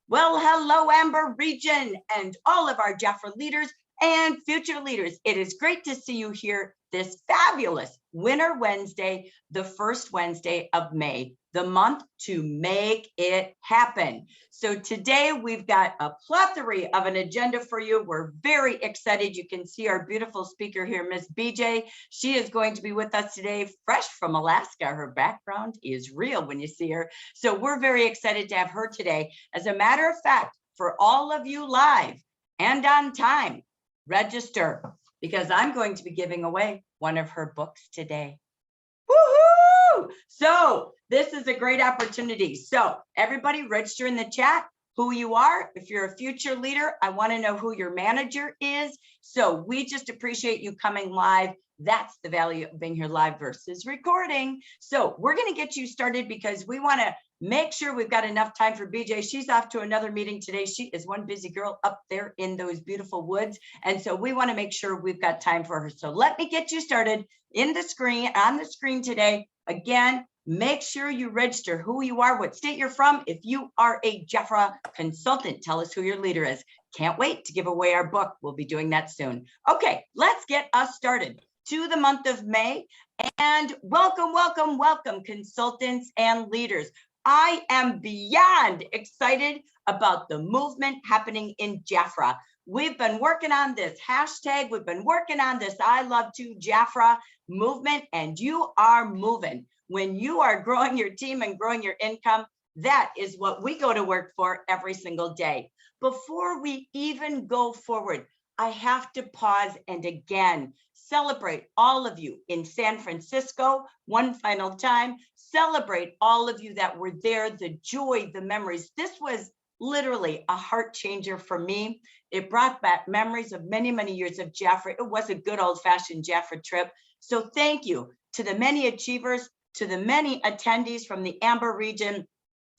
Well, hello, Amber Region and all of our Jafra leaders and future leaders. It is great to see you here this fabulous Winter Wednesday, the first Wednesday of May, the month to make it happen. So today we've got a plethora of an agenda for you. We're very excited. You can see our beautiful speaker here, Miss BJ. She is going to be with us today, fresh from Alaska. Her background is real when you see her. So we're very excited to have her today. As a matter of fact, for all of you live and on time, register, because I'm going to be giving away one of her books today. Woohoo! So this is a great opportunity. So everybody register in the chat who you are. If you're a future leader, I want to know who your manager is. So we just appreciate you coming live. That's the value of being here live versus recording. So we're going to get you started because we want to make sure we've got enough time for BJ. She's off to another meeting today. She is one busy girl up there in those beautiful woods. And so we want to make sure we've got time for her. So let me get you started on the screen today. Again, make sure you register who you are, what state you're from. If you are a Jafra consultant, tell us who your leader is. Can't wait to give away our book. We'll be doing that soon. Okay, let's get us started to the month of May. And welcome, welcome, welcome, consultants and leaders. I am beyond excited about the movement happening in Jafra. We've been working on this hashtag. We've been working on this I Love to Jafra movement, and you are moving. When you are growing your team and growing your income, that is what we go to work for every single day. Before we even go forward, I have to pause and again celebrate all of you in San Francisco one final time. Celebrate all of you that were there, the joy, the memories. This was literally a heart changer for me. It brought back memories of many, many years of Jafra. It was a good old-fashioned Jafra trip. So thank you to the many achievers, to the many attendees from the Amber region,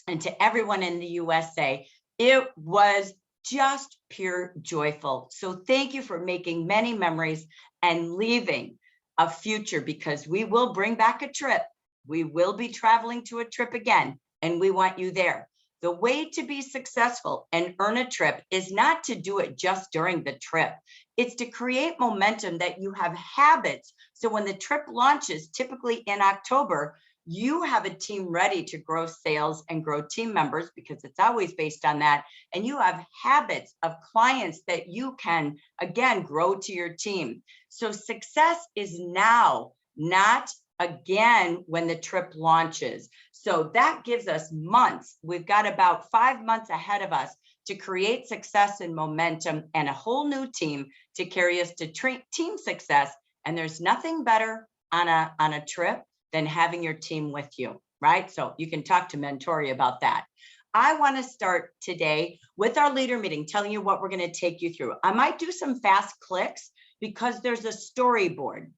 and to everyone in the USA. It was just pure joyful. So thank you for making many memories and leaving a future, because we will bring back a trip. We will be traveling to a trip again, and we want you there. The way to be successful and earn a trip is not to do it just during the trip. It's to create momentum that you have habits. So when the trip launches, typically in October, you have a team ready to grow sales and grow team members, because it's always based on that. And you have habits of clients that you can, again, grow to your team. So success is now, not again when the trip launches. So that gives us months. We've got about 5 months ahead of us to create success and momentum and a whole new team to carry us to team success. And there's nothing better on a trip than having your team with you, right? So you can talk to Mentori about that. I want to start today with our leader meeting, telling you what we're going to take you through. I might do some fast clicks because there's a storyboard.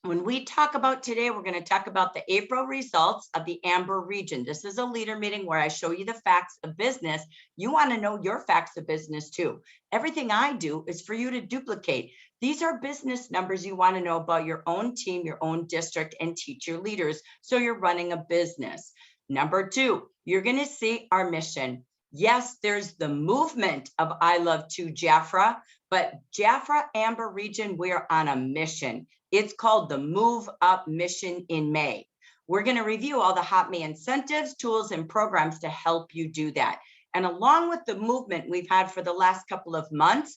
When we talk about today, we're going to talk about the April results of the Amber region. This is a leader meeting where I show you the facts of business. You want to know your facts of business too. Everything I do is for you to duplicate. These are business numbers you want to know about your own team, your own district, and teach your leaders so you're running a business. Number 2, you're going to see our mission. Yes, there's the movement of I Love to Jafra, but Jafra Amber region, we're on a mission. It's called the Move Up Mission in May. We're going to review all the Hot May incentives, tools, and programs to help you do that. And along with the movement we've had for the last couple of months,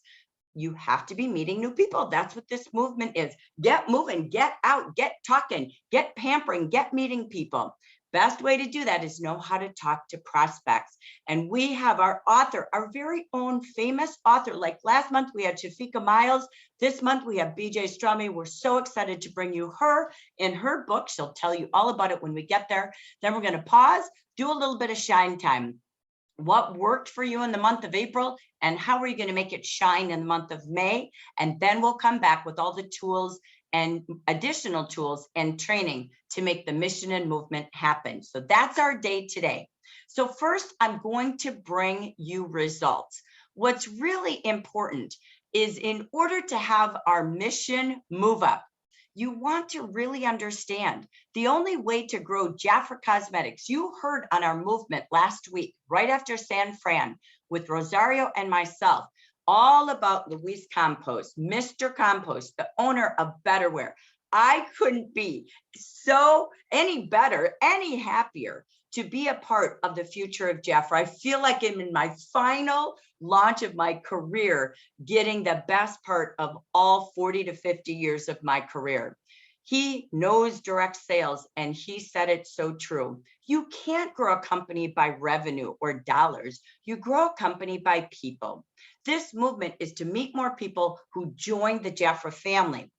you have to be meeting new people. That's what this movement is. Get moving, get out, get talking, get pampering, get meeting people. Best way to do that is know how to talk to prospects. And we have our author, our very own famous author. Like last month, we had Shafika Miles. This month, we have BJ Stromme. We're so excited to bring you her in her book. She'll tell you all about it when we get there. Then we're going to pause, do a little bit of shine time. What worked for you in the month of April, and how are you going to make it shine in the month of May? And then we'll come back with all the tools and additional tools and training to make the mission and movement happen. So that's our day today. So first, I'm going to bring you results. What's really important is, in order to have our mission move up, you want to really understand the only way to grow Jafra Cosmetics. You heard on our movement last week, right after San Fran, with Rosario and myself, all about Luis Campos, Mr. Campos, the owner of Betterware. I couldn't be so any better, any happier to be a part of the future of Jafra. I feel like I'm in my final launch of my career, getting the best part of all 40 to 50 years of my career. He knows direct sales, and he said it so true. You can't grow a company by revenue or dollars. You grow a company by people. This movement is to meet more people who join the Jafra family.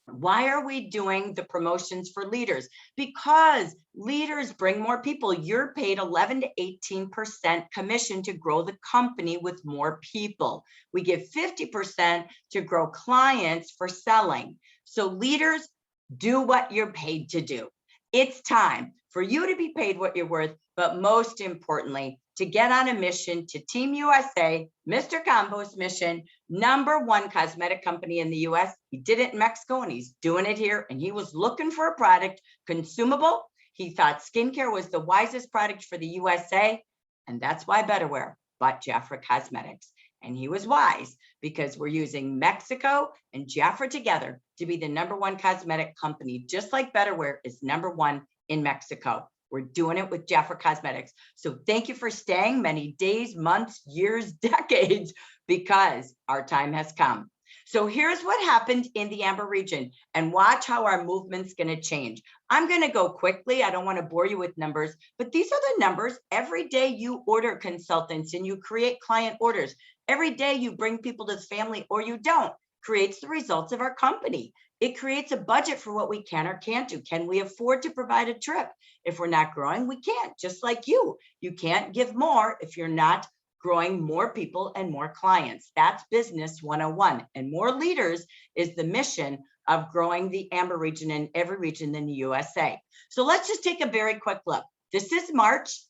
Why are we doing the promotions for leaders? Because leaders bring more people. You're paid 11 to 18% commission to grow the company with more people. We give 50% to grow clients for selling. So leaders, do what you're paid to do. It's time for you to be paid what you're worth, but most importantly, to get on a mission to Team USA, Mr. Campos' mission, #1 cosmetic company in the US. He did it in Mexico and he's doing it here. And he was looking for a product, consumable. He thought skincare was the wisest product for the USA. And that's why Betterware bought Jafra Cosmetics. And he was wise, because we're using Mexico and Jafra together to be the #1 cosmetic company, just like Betterware is #1 in Mexico. We're doing it with Jafra Cosmetics. So thank you for staying many days, months, years, decades, because our time has come. So here's what happened in the Amber region, and watch how our movement's going to change. I'm going to go quickly. I don't want to bore you with numbers, but these are the numbers. Every day you order consultants and you create client orders. Every day you bring people to the family, or you don't, creates the results of our company. It creates a budget for what we can or can't do. Can we afford to provide a trip? If we're not growing, we can't, just like you. You can't give more if you're not growing more people and more clients. That's business 101. And more leaders is the mission of growing the Amber region and every region in the USA. So let's just take a very quick look. This is March.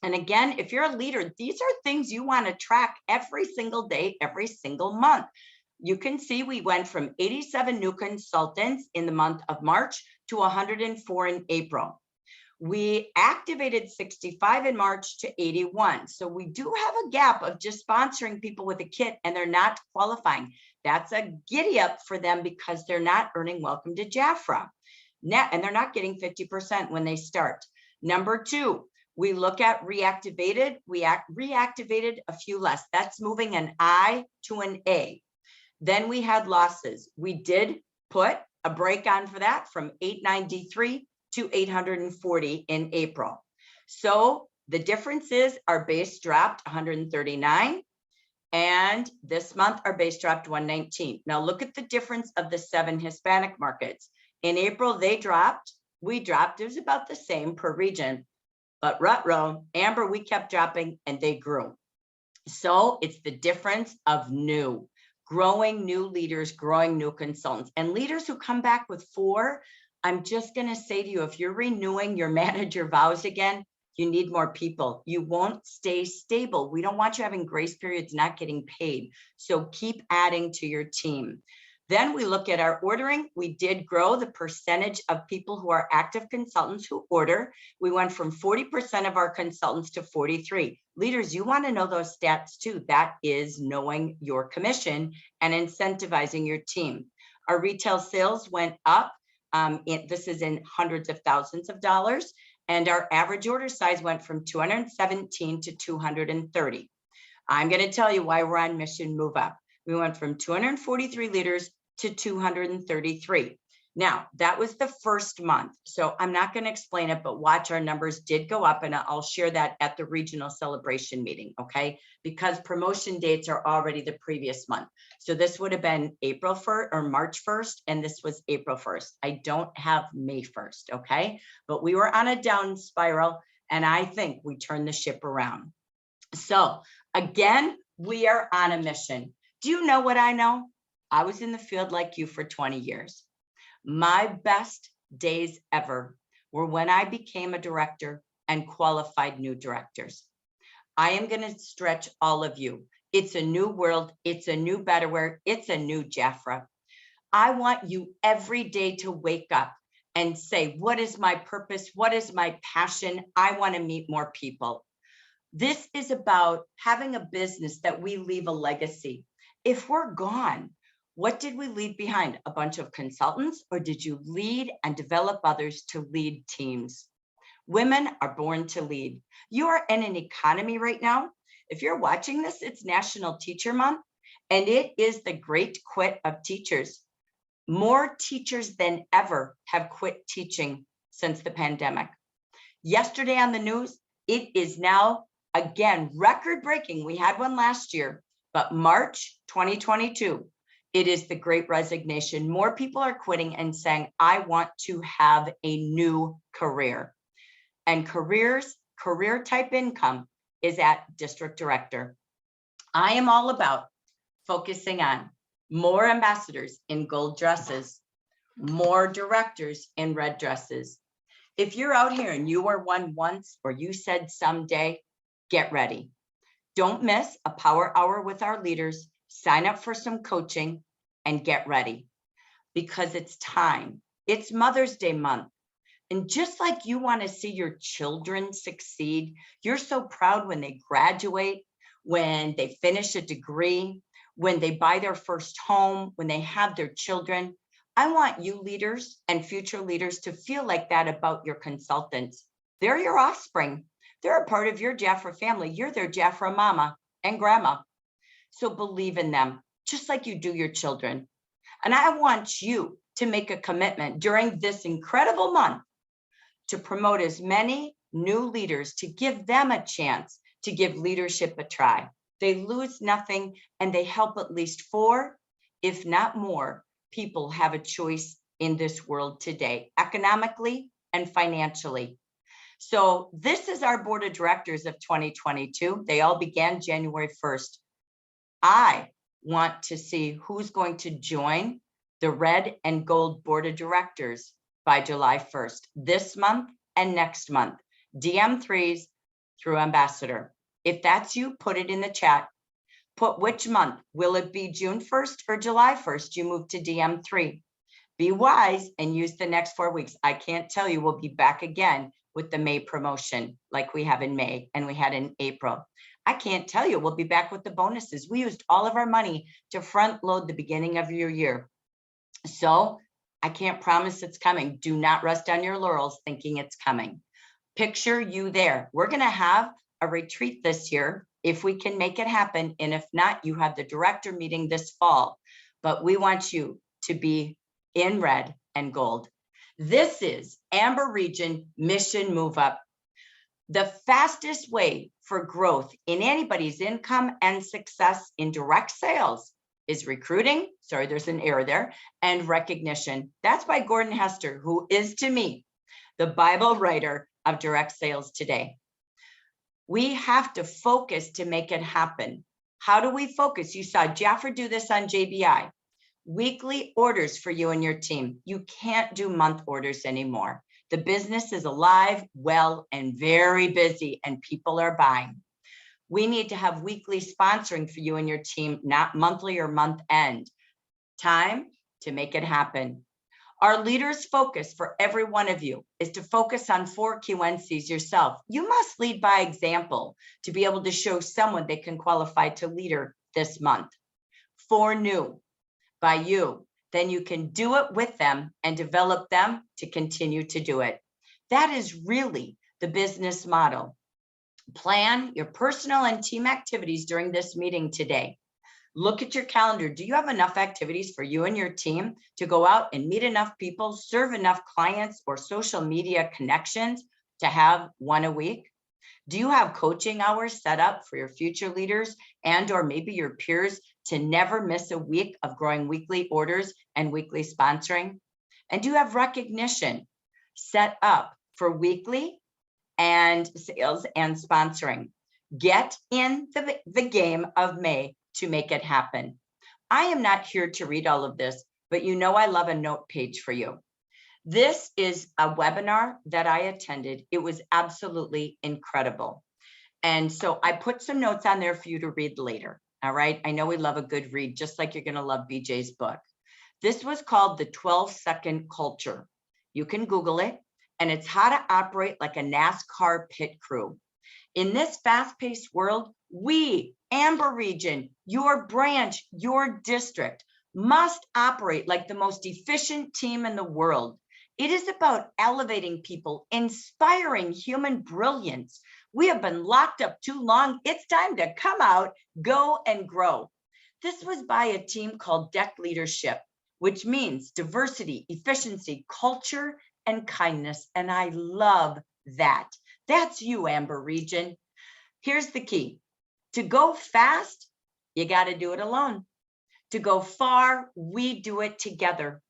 And again, if you're a leader, these are things you want to track every single day, every single month. You can see we went from 87 new consultants in the month of March to 104 in April. We activated 65 in March to 81. So we do have a gap of just sponsoring people with a kit and they're not qualifying. That's a giddy up for them because they're not earning welcome to Jafra. And they're not getting 50% when they start. #2, we look at reactivated. We reactivated a few less. That's moving an I to an A. Then we had losses. We did put a break on for that from 893 to 840 in April. So the difference is our base dropped 139. And this month, our base dropped 119. Now look at the difference of the 7 Hispanic markets. In April, they dropped. We dropped. It was about the same per region. But Rutro, Amber, we kept dropping and they grew. So it's the difference of new. Growing new leaders, growing new consultants, and leaders who come back with 4. I'm just going to say to you, if you're renewing your manager vows again, you need more people. You won't stay stable. We don't want you having grace periods, not getting paid. So keep adding to your team. Then we look at our ordering. We did grow the percentage of people who are active consultants who order. We went from 40% of our consultants to 43. Leaders, you want to know those stats too. That is knowing your commission and incentivizing your team. Our retail sales went up. This is in hundreds of thousands of dollars. And our average order size went from 217 to 230. I'm going to tell you why we're on mission move up. We went from 243 leaders to 233. Now, that was the first month. So I'm not going to explain it, but watch, our numbers did go up, and I'll share that at the regional celebration meeting, okay? Because promotion dates are already the previous month. So this would have been April 1st or March 1st, and this was April 1st. I don't have May 1st, okay? But we were on a down spiral, and I think we turned the ship around. So again, we are on a mission. Do you know what I know? I was in the field like you for 20 years. My best days ever were when I became a director and qualified new directors. I am going to stretch all of you. It's a new world. It's a new Betterware. It's a new Jafra. I want you every day to wake up and say, what is my purpose? What is my passion? I want to meet more people. This is about having a business that we leave a legacy. If we're gone, what did we leave behind? A bunch of consultants, or did you lead and develop others to lead teams? Women are born to lead. You are in an economy right now. If you're watching this, it's National Teacher Month, and it is the great quit of teachers. More teachers than ever have quit teaching since the pandemic. Yesterday on the news, it is now, again, record-breaking. We had one last year, but March 2022, it is the Great Resignation. More people are quitting and saying, I want to have a new career. And career type income is at district director. I am all about focusing on more ambassadors in gold dresses, more directors in red dresses. If you're out here and you were one once, or you said someday, get ready. Don't miss a power hour with our leaders. Sign up for some coaching and get ready, because it's time. It's Mother's Day month. And just like you want to see your children succeed, you're so proud when they graduate, when they finish a degree, when they buy their first home, when they have their children. I want you leaders and future leaders to feel like that about your consultants. They're your offspring. They're a part of your Jafra family. You're their Jafra mama and grandma. So believe in them, just like you do your children. And I want you to make a commitment during this incredible month to promote as many new leaders, to give them a chance to give leadership a try. They lose nothing, and they help at least 4, if not more, people have a choice in this world today, economically and financially. So this is our board of directors of 2022. They all began January 1st. I want to see who's going to join the red and gold board of directors by July 1st, this month and next month, DM3s through ambassador. If that's you, put it in the chat. Put which month. Will it be June 1st or July 1st? You move to DM3. Be wise and use the next 4 weeks. I can't tell you, we'll be back again with the May promotion like we have in May and we had in April. I can't tell you, we'll be back with the bonuses. We used all of our money to front load the beginning of your year. So I can't promise it's coming. Do not rest on your laurels thinking it's coming. Picture you there. We're going to have a retreat this year if we can make it happen. And if not, you have the director meeting this fall. But we want you to be in red and gold. This is Amber Region Mission Move Up. The fastest way for growth in anybody's income and success in direct sales is recruiting. Sorry, there's an error there. And recognition. That's by Gordon Hester, who is to me the Bible writer of direct sales today. We have to focus to make it happen. How do we focus? You saw Jafra do this on JBI. Weekly orders for you and your team. You can't do month orders anymore. The business is alive, well, and very busy, and people are buying. We need to have weekly sponsoring for you and your team, not monthly or month end. Time to make it happen. Our leaders' focus for every one of you is to focus on 4 QNCs yourself. You must lead by example to be able to show someone they can qualify to leader this month. 4 new by you. Then you can do it with them and develop them to continue to do it. That is really the business model. Plan your personal and team activities during this meeting today. Look at your calendar. Do you have enough activities for you and your team to go out and meet enough people, serve enough clients or social media connections to have 1 a week? Do you have coaching hours set up for your future leaders and or maybe your peers to never miss a week of growing weekly orders and weekly sponsoring? And do you have recognition set up for weekly and sales and sponsoring? Get in the game of May to make it happen. I am not here to read all of this, but you know I love a note page for you. This is a webinar that I attended. It was absolutely incredible. And so I put some notes on there for you to read later. All right. I know we love a good read, just like you're going to love BJ's book. This was called the 12-second culture. You can Google it, and it's how to operate like a NASCAR pit crew. In this fast-paced world, we, Amber Region, your branch, your district, must operate like the most efficient team in the world. It is about elevating people, inspiring human brilliance. We have been locked up too long. It's time to come out, go and grow. This was by a team called DEC Leadership, which means diversity, efficiency, culture, and kindness. And I love that. That's you, Amber Region. Here's the key. To go fast, you got to do it alone. To go far, we do it together.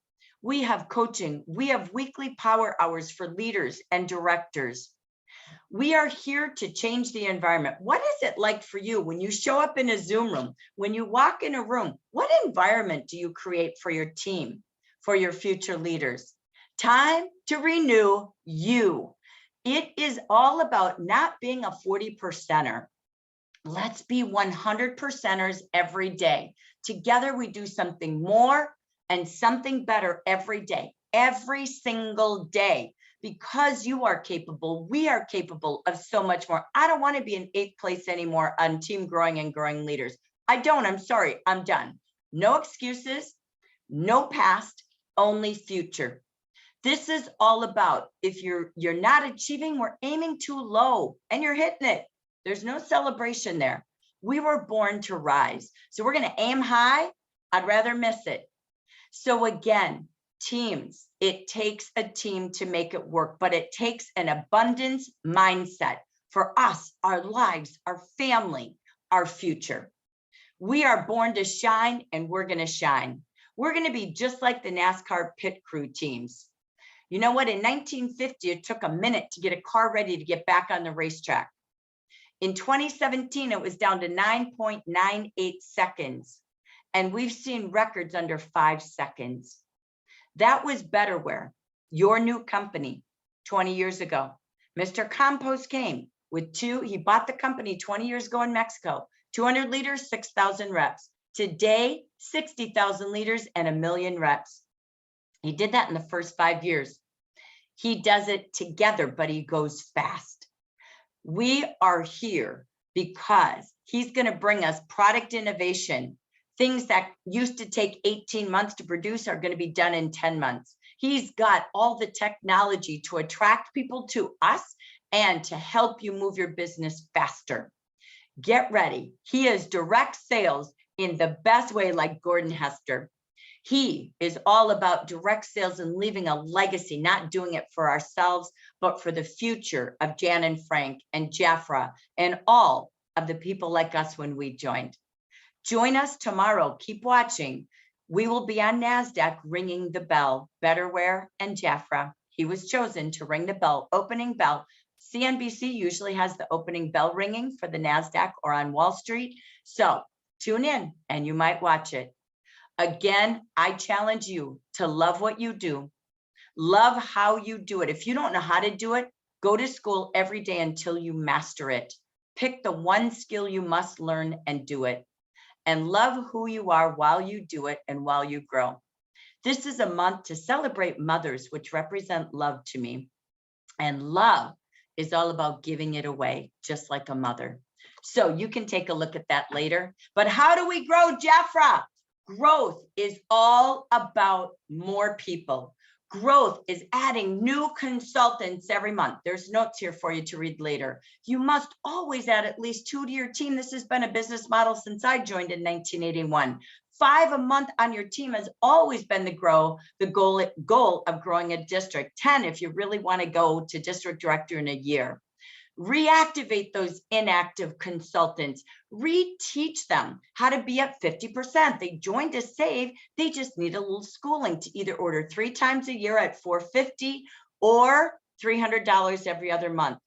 We have coaching. We have weekly power hours for leaders and directors. We are here to change the environment. What is it like for you when you show up in a Zoom room, when you walk in a room? What environment do you create for your team, for your future leaders? Time to renew you. It is all about not being a 40%er. Let's be 100%ers every day. Together, we do something more and something better every day, every single day. Because you are capable, we are capable of so much more. I don't want to be in 8th place anymore on Team Growing and Growing Leaders. I don't, I'm sorry, I'm done. No excuses, no past, only future. This is all about, if you're not achieving, we're aiming too low and you're hitting it. There's no celebration there. We were born to rise. So we're going to aim high. I'd rather miss it. So again, teams, it takes a team to make it work, but it takes an abundance mindset for us, our lives, our family, our future. We are born to shine and we're going to shine. We're going to be just like the NASCAR pit crew teams. You know what? In 1950, it took a minute to get a car ready to get back on the racetrack. In 2017, it was down to 9.98 seconds. And we've seen records under 5 seconds. That was Betterware, your new company, 20 years ago. Mr. Compost came with he bought the company 20 years ago in Mexico, 200 leaders, 6,000 reps. Today, 60,000 leaders and 1 million reps. He did that in the first 5 years. He does it together, but he goes fast. We are here because he's going to bring us product innovation. Things that used to take 18 months to produce are going to be done in 10 months. He's got all the technology to attract people to us and to help you move your business faster. Get ready. He is direct sales in the best way, like Gordon Hester. He is all about direct sales and leaving a legacy, not doing it for ourselves, but for the future of Jan and Frank and Jafra and all of the people like us when we joined. Join us tomorrow. Keep watching. We will be on NASDAQ ringing the bell. Betterware and Jafra. He was chosen to ring the bell, opening bell. CNBC usually has the opening bell ringing for the NASDAQ or on Wall Street. So tune in and you might watch it. Again, I challenge you to love what you do. Love how you do it. If you don't know how to do it, go to school every day until you master it. Pick the one skill you must learn and do it. And love who you are while you do it and while you grow. This is a month to celebrate mothers, which represent love to me. And love is all about giving it away, just like a mother. So you can take a look at that later. But how do we grow, Jafra? Growth is all about more people. Growth is adding new consultants every month. There's notes here for you to read later. You must always add at least 2 to your team. This has been a business model since I joined in 1981. 5 a month on your team has always been the goal of growing a district. 10 if you really want to go to district director in a year. Reactivate those inactive consultants. Reteach them how to be at 50%. They joined to save. They just need a little schooling to either order 3 times a year at $450 or $300 every other month.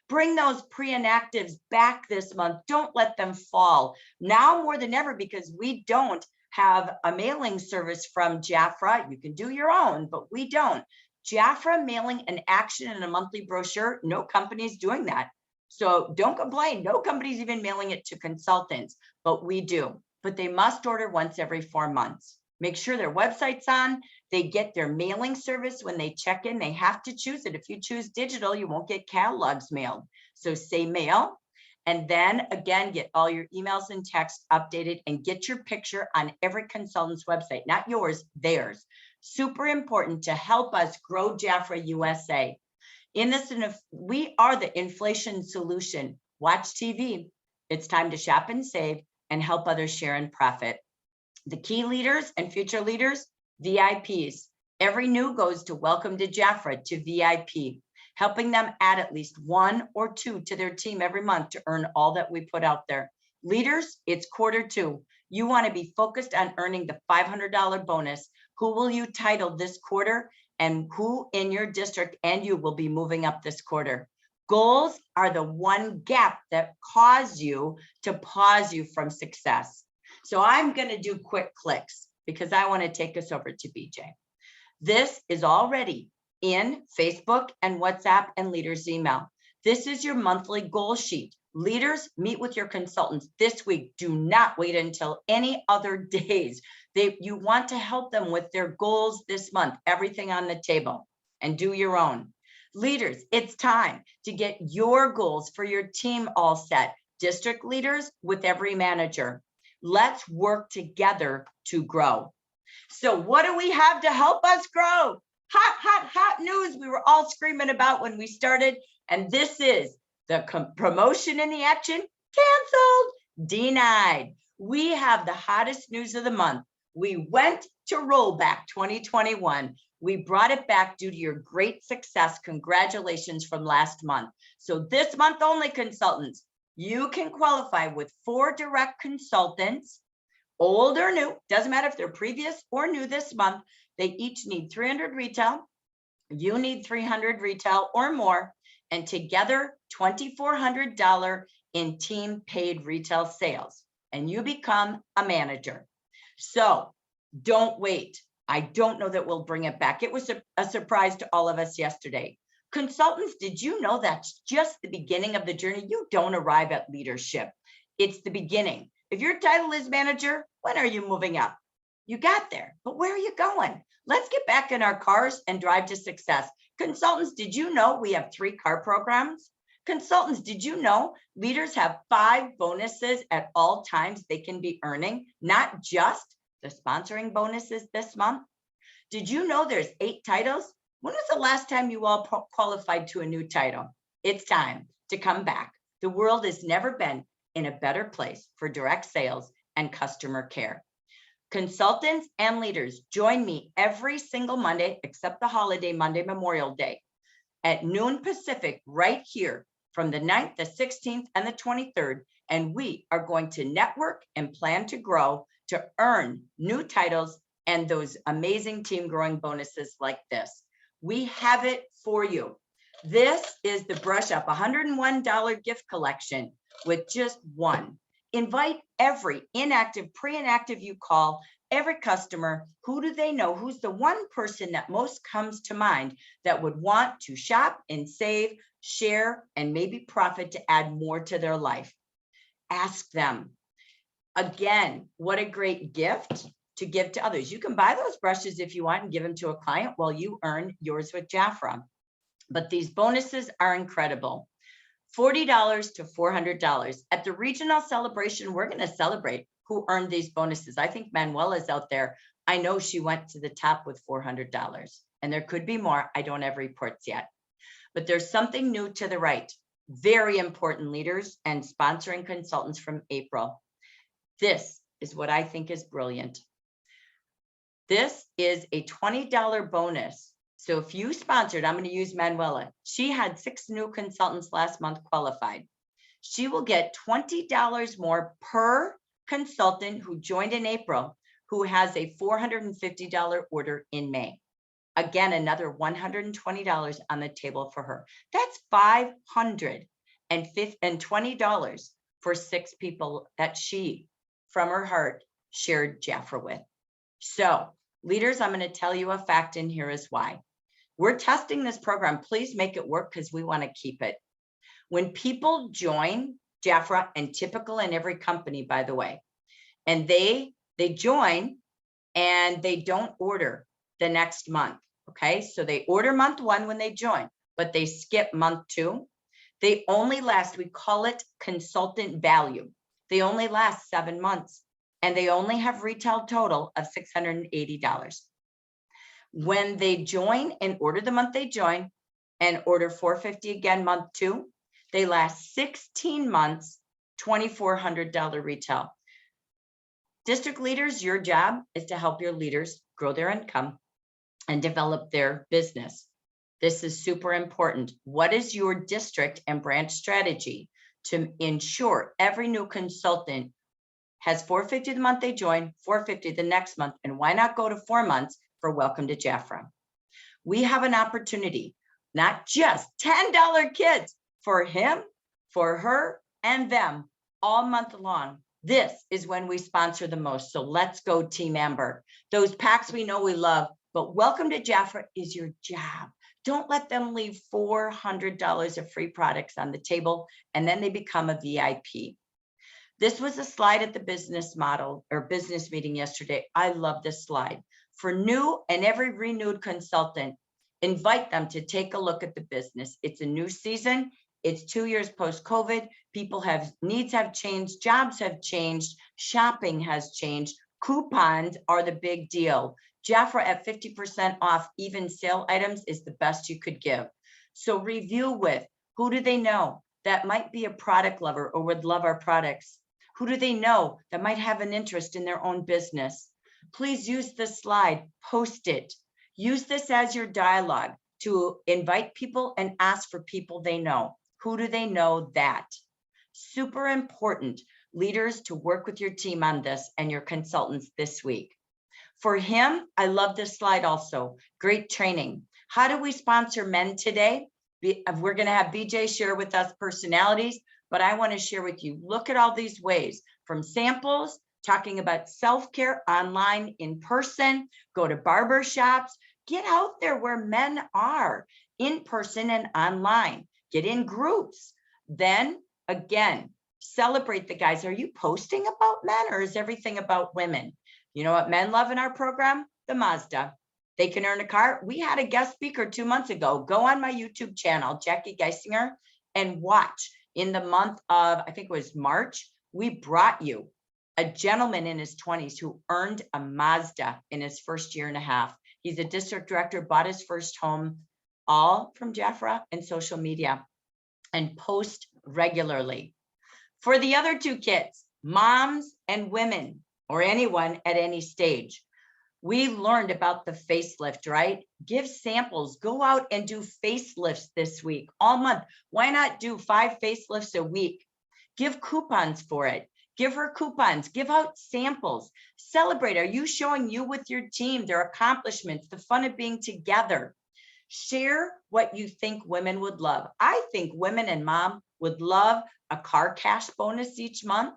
Bring those pre-inactives back this month. Don't let them fall. Now more than ever, because we don't have a mailing service from Jafra. You can do your own, but we don't. Jafra mailing an action in a monthly brochure, no company's doing that. So don't complain. No company's even mailing it to consultants, but we do. But they must order once every 4 months. Make sure their website's on. They get their mailing service when they check in. They have to choose it. If you choose digital, you won't get catalogs mailed. So say mail. And then again, get all your emails and texts updated and get your picture on every consultant's website, not yours, theirs. Super important to help us grow JAFRA USA. In this, we are the inflation solution. Watch TV. It's time to shop and save and help others share and profit. The key leaders and future leaders, VIPs. Every new goes to Welcome to JAFRA to VIP, helping them add at least 1 or 2 to their team every month to earn all that we put out there. Leaders, it's Q2. You want to be focused on earning the $500 bonus. Who will you title this quarter, and who in your district and you will be moving up this quarter? Goals are the one gap that cause you to pause you from success. So I'm going to do quick clicks because I want to take us over to BJ. This is already in Facebook and WhatsApp and leaders email. This is your monthly goal sheet. Leaders, meet with your consultants this week. Do not wait until any other days. You want to help them with their goals this month, everything on the table, and do your own. Leaders, it's time to get your goals for your team all set. District leaders with every manager. Let's work together to grow. So what do we have to help us grow? Hot news we were all screaming about when we started. And this is the promotion in the action canceled, denied. We have the hottest news of the month. We went to rollback 2021. We brought it back due to your great success. Congratulations from last month. So this month only, consultants, you can qualify with 4 direct consultants, old or new, doesn't matter if they're previous or new this month. They each need 300 retail. You need 300 retail or more, and together $2,400 in team paid retail sales, and you become a manager. So don't wait. I don't know that we'll bring it back. It was a surprise to all of us yesterday. Consultants, did you know that's just the beginning of the journey? You don't arrive at leadership. It's the beginning. If your title is manager, when are you moving up? You got there, but where are you going? Let's get back in our cars and drive to success. Consultants, did you know we have 3 car programs? Consultants, did you know leaders have 5 bonuses at all times they can be earning, not just the sponsoring bonuses this month? Did you know there's 8 titles? When was the last time you all qualified to a new title? It's time to come back. The world has never been in a better place for direct sales and customer care. Consultants and leaders, join me every single Monday, except the holiday Monday, Memorial Day, at noon Pacific, right here from the 9th, the 16th, and the 23rd. And we are going to network and plan to grow to earn new titles and those amazing team growing bonuses like this. We have it for you. This is the Brush Up $101 gift collection with just one. Invite every inactive, pre-inactive you call, every customer. Who do they know? Who's the one person that most comes to mind that would want to shop and save, share, and maybe profit to add more to their life? Ask them. Again, what a great gift to give to others. You can buy those brushes if you want and give them to a client while you earn yours with JAFRA. But these bonuses are incredible. $40 to $400. At the regional celebration, we're going to celebrate who earned these bonuses. I think Manuela's out there. I know she went to the top with $400, and there could be more. I don't have reports yet, but there's something new to the right. Very important, leaders and sponsoring consultants from April. This is what I think is brilliant. This is a $20 bonus. So if you sponsored, I'm going to use Manuela. She had 6 new consultants last month qualified. She will get $20 more per consultant who joined in April, who has a $450 order in May. Again, another $120 on the table for her. That's $520 for 6 people that she, from her heart, shared JAFRA with. So, leaders, I'm going to tell you a fact, and here is why. We're testing this program. Please make it work because we want to keep it. When people join JAFRA, and typical in every company, by the way, and they join and they don't order the next month. Okay, so they order month 1 when they join, but they skip month 2. They only last, we call it consultant value. They only last 7 months, and they only have retail total of $680. When they join and order the month they join and order $450 again month 2, they last 16 months, $2,400 retail. District leaders, your job is to help your leaders grow their income and develop their business. This is super important. What is your district and branch strategy to ensure every new consultant has $450 the month they join, $450 the next month, and why not go to 4 months for Welcome to Jafra? We have an opportunity, not just $10 kids, for him, for her, and them all month long. This is when we sponsor the most. So let's go, Team Amber. Those packs we know we love, but Welcome to Jafra is your job. Don't let them leave $400 of free products on the table, and then they become a VIP. This was a slide at the business model or business meeting yesterday. I love this slide. For new and every renewed consultant, invite them to take a look at the business. It's a new season. It's 2 years post-COVID. People have needs have changed, jobs have changed, shopping has changed. Coupons are the big deal. Jafra at 50% off even sale items is the best you could give. So review with, who do they know that might be a product lover or would love our products? Who do they know that might have an interest in their own business? Please use this slide, post it. Use this as your dialogue to invite people and ask for people they know. Who do they know that? Super important, leaders, to work with your team on this and your consultants this week. For him, I love this slide also. Great training. How do we sponsor men today? We're going to have BJ share with us personalities, but I want to share with you, look at all these ways, from samples, talking about self-care online, in person, go to barber shops, get out there where men are, in person and online, get in groups. Then again, celebrate the guys. Are you posting about men, or is everything about women? You know what men love in our program? The Mazda. They can earn a car. We had a guest speaker 2 months ago. Go on my YouTube channel, Jackie Geisinger, and watch. In the month of, I think it was March, we brought you a gentleman in his 20s who earned a Mazda in his first year and a half. He's a district director, bought his first home, all from Jafra and social media, and post regularly. For the other 2 kids, moms and women, or anyone at any stage, we learned about the facelift, right? Give samples, go out and do facelifts this week, all month. Why not do 5 facelifts a week? Give coupons for it. Give her coupons, give out samples, celebrate. Are you showing you with your team their accomplishments, the fun of being together? Share what you think women would love. I think women and mom would love a car cash bonus each month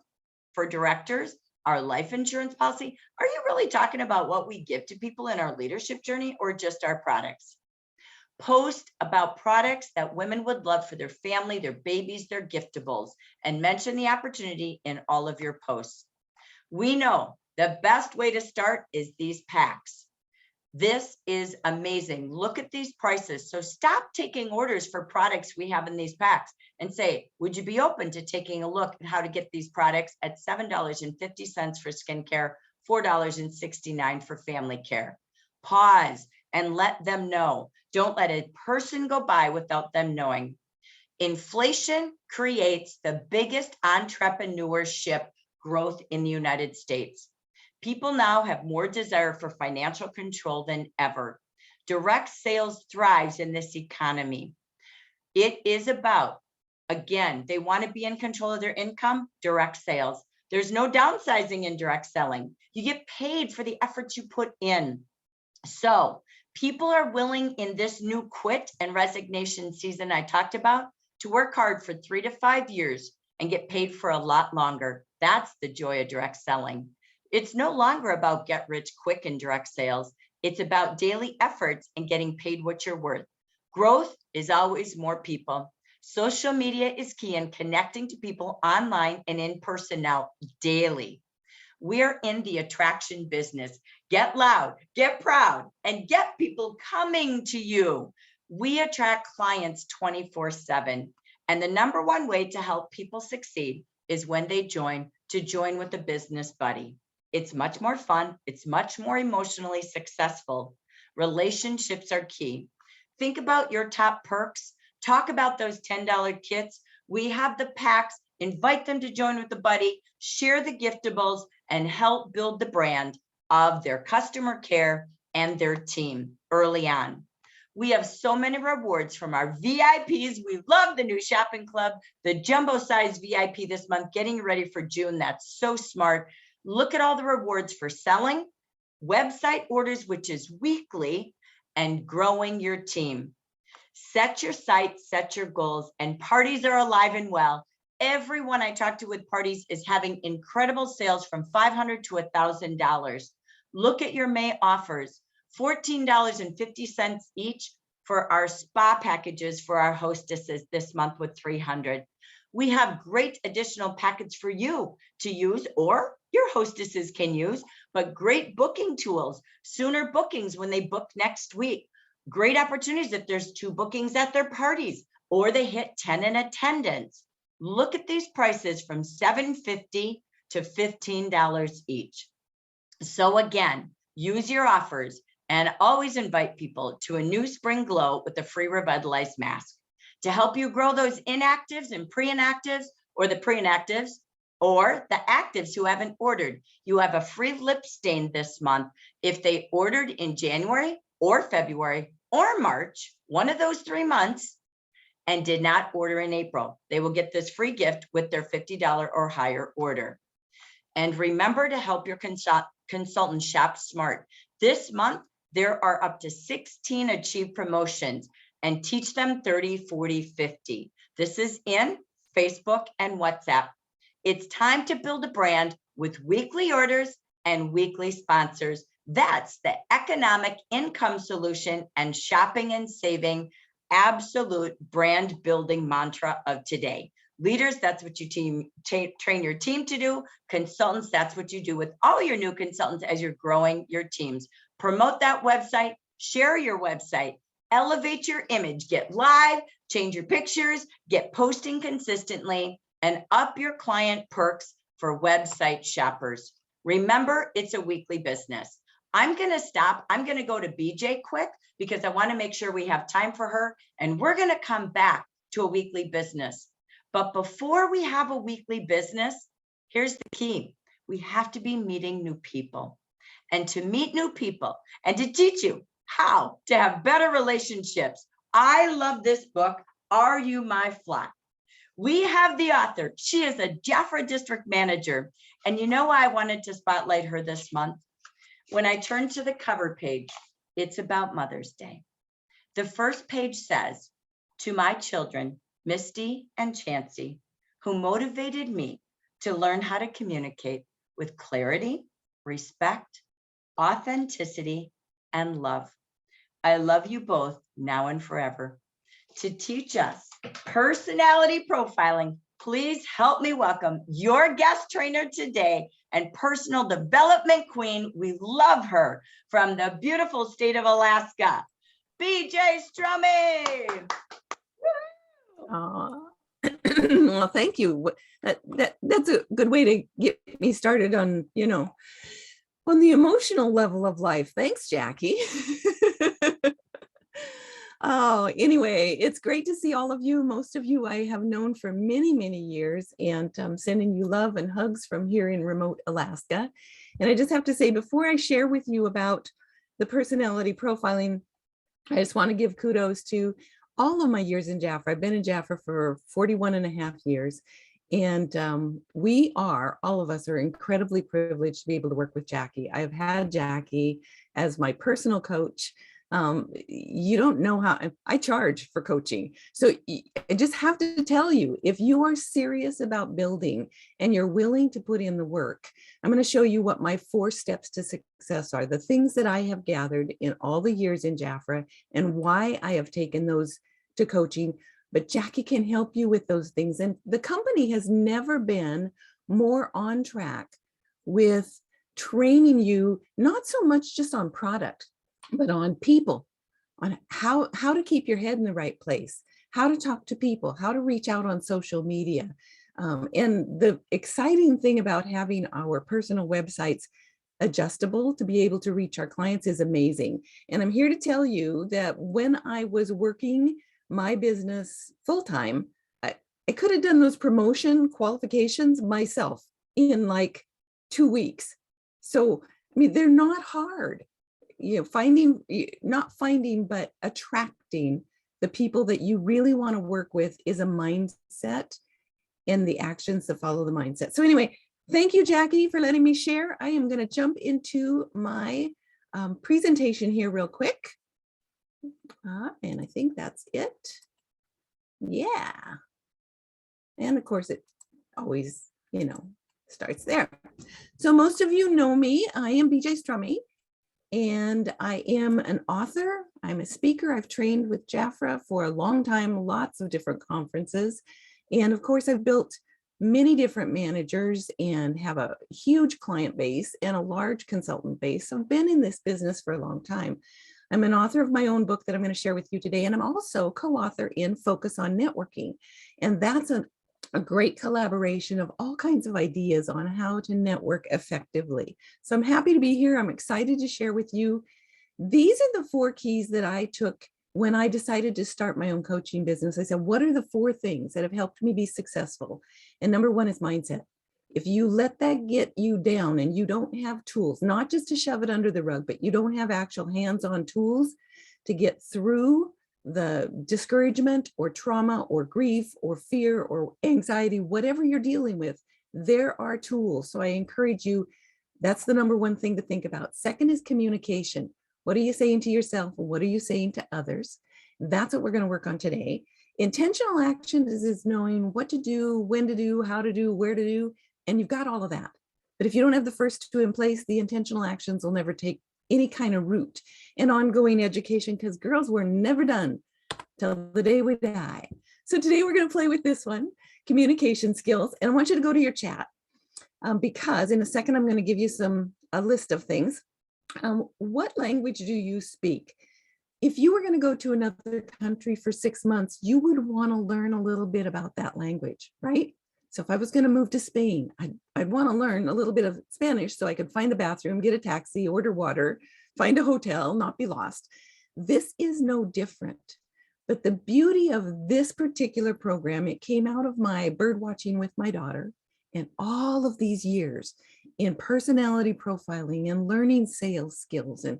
for directors, our life insurance policy. Are you really talking about what we give to people in our leadership journey, or just our products? Post about products that women would love for their family, their babies, their giftables, and mention the opportunity in all of your posts. We know the best way to start is these packs. This is amazing. Look at these prices. So stop taking orders for products we have in these packs and say, would you be open to taking a look at how to get these products at $7.50 for skincare, $4.69 for family care? Pause and let them know. Don't let a person go by without them knowing. Inflation creates the biggest entrepreneurship growth in the United States. People now have more desire for financial control than ever. Direct sales thrives in this economy. It is about, again, they want to be in control of their income, direct sales. There's no downsizing in direct selling. You get paid for the efforts you put in. So people are willing in this new quit and resignation season I talked about to work hard for 3 to 5 years and get paid for a lot longer. That's the joy of direct selling. It's no longer about get rich quick in direct sales. It's about daily efforts and getting paid what you're worth. Growth is always more people. Social media is key in connecting to people online and in person now daily. We're in the attraction business. Get loud, get proud, and get people coming to you. We attract clients 24/7. And the number one way to help people succeed is when they join with a business buddy. It's much more fun. It's much more emotionally successful. Relationships are key. Think about your top perks. Talk about those $10 kits. We have the packs. Invite them to join with a buddy, share the giftables, and help build the brand of their customer care and their team early on. We have so many rewards from our VIPs. We love the new shopping club, the jumbo size VIP this month, getting ready for June. That's so smart. Look at all the rewards for selling, website orders, which is weekly, and growing your team. Set your sights, set your goals, and parties are alive and well. Everyone I talk to with parties is having incredible sales from $500 to $1,000. Look at your May offers, $14.50 each for our spa packages for our hostesses this month with $300. We have great additional packets for you to use, or your hostesses can use, but great booking tools, sooner bookings when they book next week. Great opportunities if there's 2 bookings at their parties or they hit 10 in attendance. Look at these prices from $7.50 to $15 each. So again, use your offers and always invite people to a new spring glow with a free revitalized mask to help you grow those inactives and pre-inactives, or the pre-inactives, or the actives who haven't ordered. You have a free lip stain this month if they ordered in January or February or March, one of those 3 months, and did not order in April. They will get this free gift with their $50 or higher order. And remember to help your consultant shop smart. This month, there are up to 16 Achieve promotions, and teach them 30, 40, 50. This is in Facebook and WhatsApp. It's time to build a brand with weekly orders and weekly sponsors. That's the economic income solution and shopping and saving absolute brand building mantra of today. Leaders, that's what you train your team to do. Consultants, that's what you do with all your new consultants as you're growing your teams. Promote that website, share your website, elevate your image, get live, change your pictures, get posting consistently, and up your client perks for website shoppers. Remember, it's a weekly business. I'm going to stop. I'm going to go to BJ quick because I want to make sure we have time for her, and we're going to come back to a weekly business. But before we have a weekly business, here's the key. We have to be meeting new people. And to meet new people and to teach you how to have better relationships, I love this book, Are You My Flock? We have the author. She is a JAFRA district manager. And you know why I wanted to spotlight her this month? When I turned to the cover page, it's about Mother's Day. The first page says, to my children, Misty and Chancey, who motivated me to learn how to communicate with clarity, respect, authenticity, and love. I love you both now and forever. To teach us personality profiling, please help me welcome your guest trainer today and personal development queen. We love her from the beautiful state of Alaska, BJ Stromme. Well, thank you. That's a good way to get me started on, on the emotional level of life. Thanks, Jackie. Oh, anyway, it's great to see all of you. Most of you I have known for many, many years, and sending you love and hugs from here in remote Alaska. And I just have to say, before I share with you about the personality profiling, I just want to give kudos to all of my years in JAFRA. I've been in JAFRA for 41 and a half years. And all of us are incredibly privileged to be able to work with Jackie. I've had Jackie as my personal coach. You don't know how I charge for coaching. So I just have to tell you, if you are serious about building and you're willing to put in the work, I'm going to show you what my 4 steps to success are, the things that I have gathered in all the years in JAFRA and why I have taken those to coaching. But Jackie can help you with those things. And the company has never been more on track with training you, not so much just on product, but on people, on how to keep your head in the right place, how to talk to people, how to reach out on social media. And the exciting thing about having our personal websites adjustable to be able to reach our clients is amazing. And I'm here to tell you that when I was working my business full-time, I could have done those promotion qualifications myself in like 2 weeks. So, I mean, they're not hard. Not finding, but attracting the people that you really want to work with is a mindset, and the actions that follow the mindset. So anyway, thank you, Jackie, for letting me share. I am going to jump into my presentation here real quick. And I think that's it. Yeah. And of course, it always, starts there. So most of you know me. I am BJ Stromme, and I am an author. I'm a speaker. I've trained with JAFRA for a long time, lots of different conferences. And of course, I've built many different managers and have a huge client base and a large consultant base. So I've been in this business for a long time. I'm an author of my own book that I'm going to share with you today. And I'm also co-author in Focus on Networking. And that's a great collaboration of all kinds of ideas on how to network effectively. So I'm happy to be here. I'm excited to share with you. These are the 4 keys that I took when I decided to start my own coaching business. I said, what are the 4 things that have helped me be successful? And number 1 is mindset. If you let that get you down and you don't have tools, not just to shove it under the rug, but you don't have actual hands-on tools to get through the discouragement or trauma or grief or fear or anxiety, whatever you're dealing with, there are tools. So I encourage you, that's the number 1 thing to think about. Second is communication. What are you saying to yourself? What are you saying to others? That's what we're going to work on today. Intentional action is knowing what to do, when to do, how to do, where to do, and you've got all of that. But if you don't have the first 2 in place, the intentional actions will never take any kind of root. And ongoing education, because girls, we're never done till the day we die. So today we're going to play with this one, communication skills. And I want you to go to your chat because in a second, I'm going to give you a list of things. What language do you speak? If you were going to go to another country for 6 months, you would want to learn a little bit about that language, right? So if I was going to move to Spain, I'd want to learn a little bit of Spanish so I could find the bathroom, get a taxi, order water, find a hotel, not be lost. This is no different. But the beauty of this particular program, it came out of my bird watching with my daughter and all of these years in personality profiling and learning sales skills and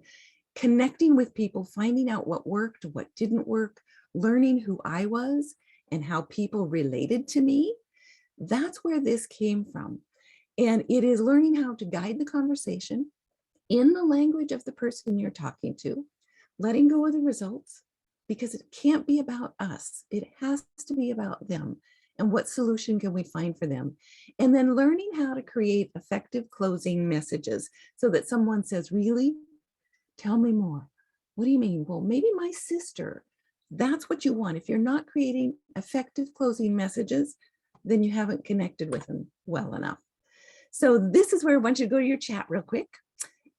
connecting with people, finding out what worked, what didn't work, learning who I was and how people related to me. That's where this came from. And it is learning how to guide the conversation in the language of the person you're talking to, letting go of the results, because it can't be about us. It has to be about them. And what solution can we find for them? And then learning how to create effective closing messages so that someone says, really? Tell me more. What do you mean? Well, maybe my sister. That's what you want. If you're not creating effective closing messages, then you haven't connected with them well enough. So this is where I want you to go to your chat real quick.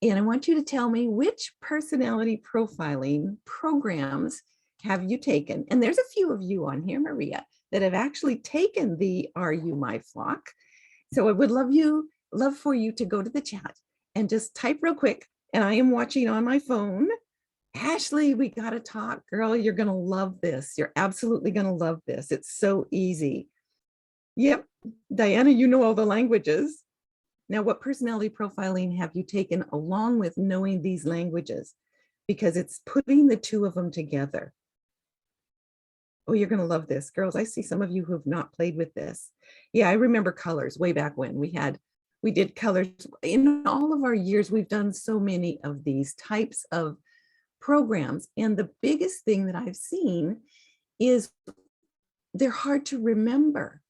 And I want you to tell me which personality profiling programs have you taken? And there's a few of you on here, Maria, that have actually taken the Are You My Flock? So I would love for you to go to the chat and just type real quick. And I am watching on my phone. Ashley, we got to talk. Girl, you're going to love this. You're absolutely going to love this. It's so easy. Yep. Diana, you know all the languages. Now, what personality profiling have you taken along with knowing these languages? Because it's putting the 2 of them together. Oh, you're going to love this. Girls, I see some of you who have not played with this. Yeah, I remember colors way back when we did colors. In all of our years, we've done so many of these types of programs. And the biggest thing that I've seen is they're hard to remember.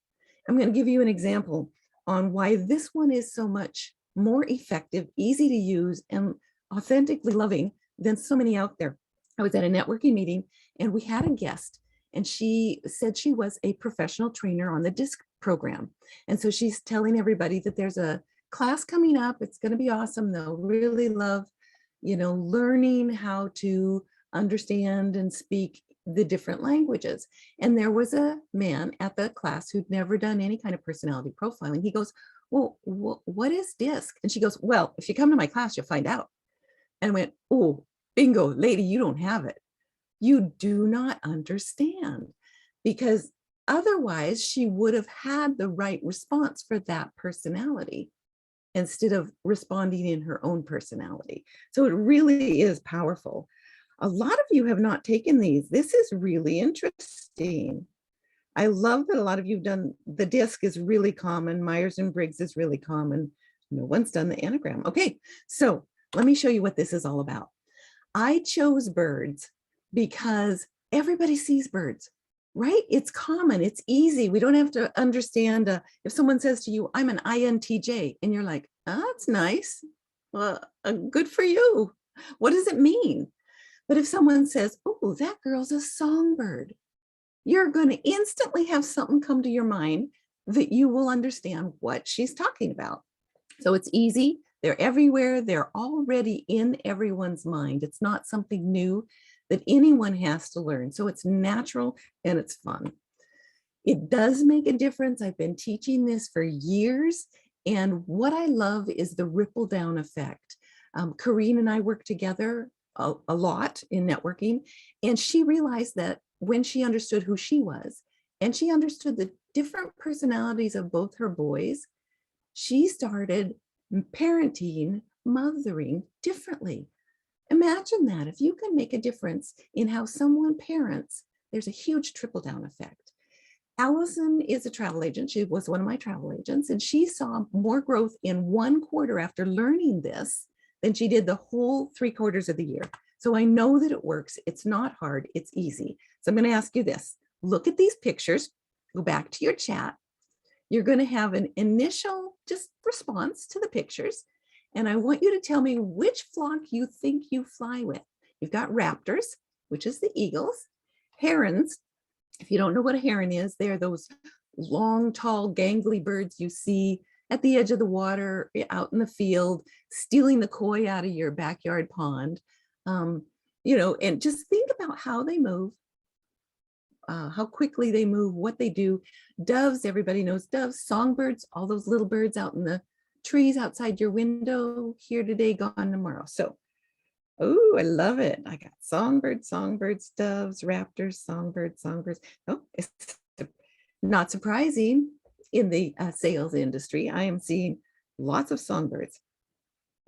I'm going to give you an example on why this one is so much more effective, easy to use, and authentically loving than so many out there. I was at a networking meeting and we had a guest, and she said she was a professional trainer on the DISC program. And so she's telling everybody that there's a class coming up. It's going to be awesome. They'll really love, learning how to understand and speak the different languages. And there was a man at the class who'd never done any kind of personality profiling. He goes, well, what is DISC? And she goes, well, if you come to my class, you'll find out. And I went, oh, bingo, lady, you don't have it. You do not understand, because otherwise she would have had the right response for that personality instead of responding in her own personality. So it really is powerful. A lot of you have not taken these. This is really interesting. I love that a lot of you have done, the DISC is really common. Myers-Briggs is really common. No one's done the Enneagram. Okay, so let me show you what this is all about. I chose birds because everybody sees birds, right? It's common, it's easy. We don't have to understand if someone says to you, I'm an INTJ, and you're like, oh, that's nice. Well, good for you. What does it mean? But if someone says, oh, that girl's a songbird, you're going to instantly have something come to your mind that you will understand what she's talking about. So it's easy. They're everywhere. They're already in everyone's mind. It's not something new that anyone has to learn. So it's natural and it's fun. It does make a difference. I've been teaching this for years. And what I love is the ripple down effect. Corrine and I work together a lot in networking. And she realized that when she understood who she was, and she understood the different personalities of both her boys, she started parenting, mothering differently. Imagine that. If you can make a difference in how someone parents, there's a huge trickle down effect. Allison is a travel agent. She was one of my travel agents, and she saw more growth in 1 quarter after learning this than she did the whole 3 quarters of the year. So I know that it works. It's not hard. It's easy. So I'm going to ask you this. Look at these pictures. Go back to your chat. You're going to have an initial just response to the pictures. And I want you to tell me which flock you think you fly with. You've got raptors, which is the eagles, herons. If you don't know what a heron is, they're those long, tall, gangly birds you see at the edge of the water, out in the field, stealing the koi out of your backyard pond. And just think about how they move, how quickly they move, what they do. Doves, everybody knows doves, songbirds, all those little birds out in the trees outside your window, here today, gone tomorrow. So, oh, I love it. I got songbirds, doves, raptors, songbirds. Oh, it's not surprising in the sales industry. I am seeing lots of songbirds,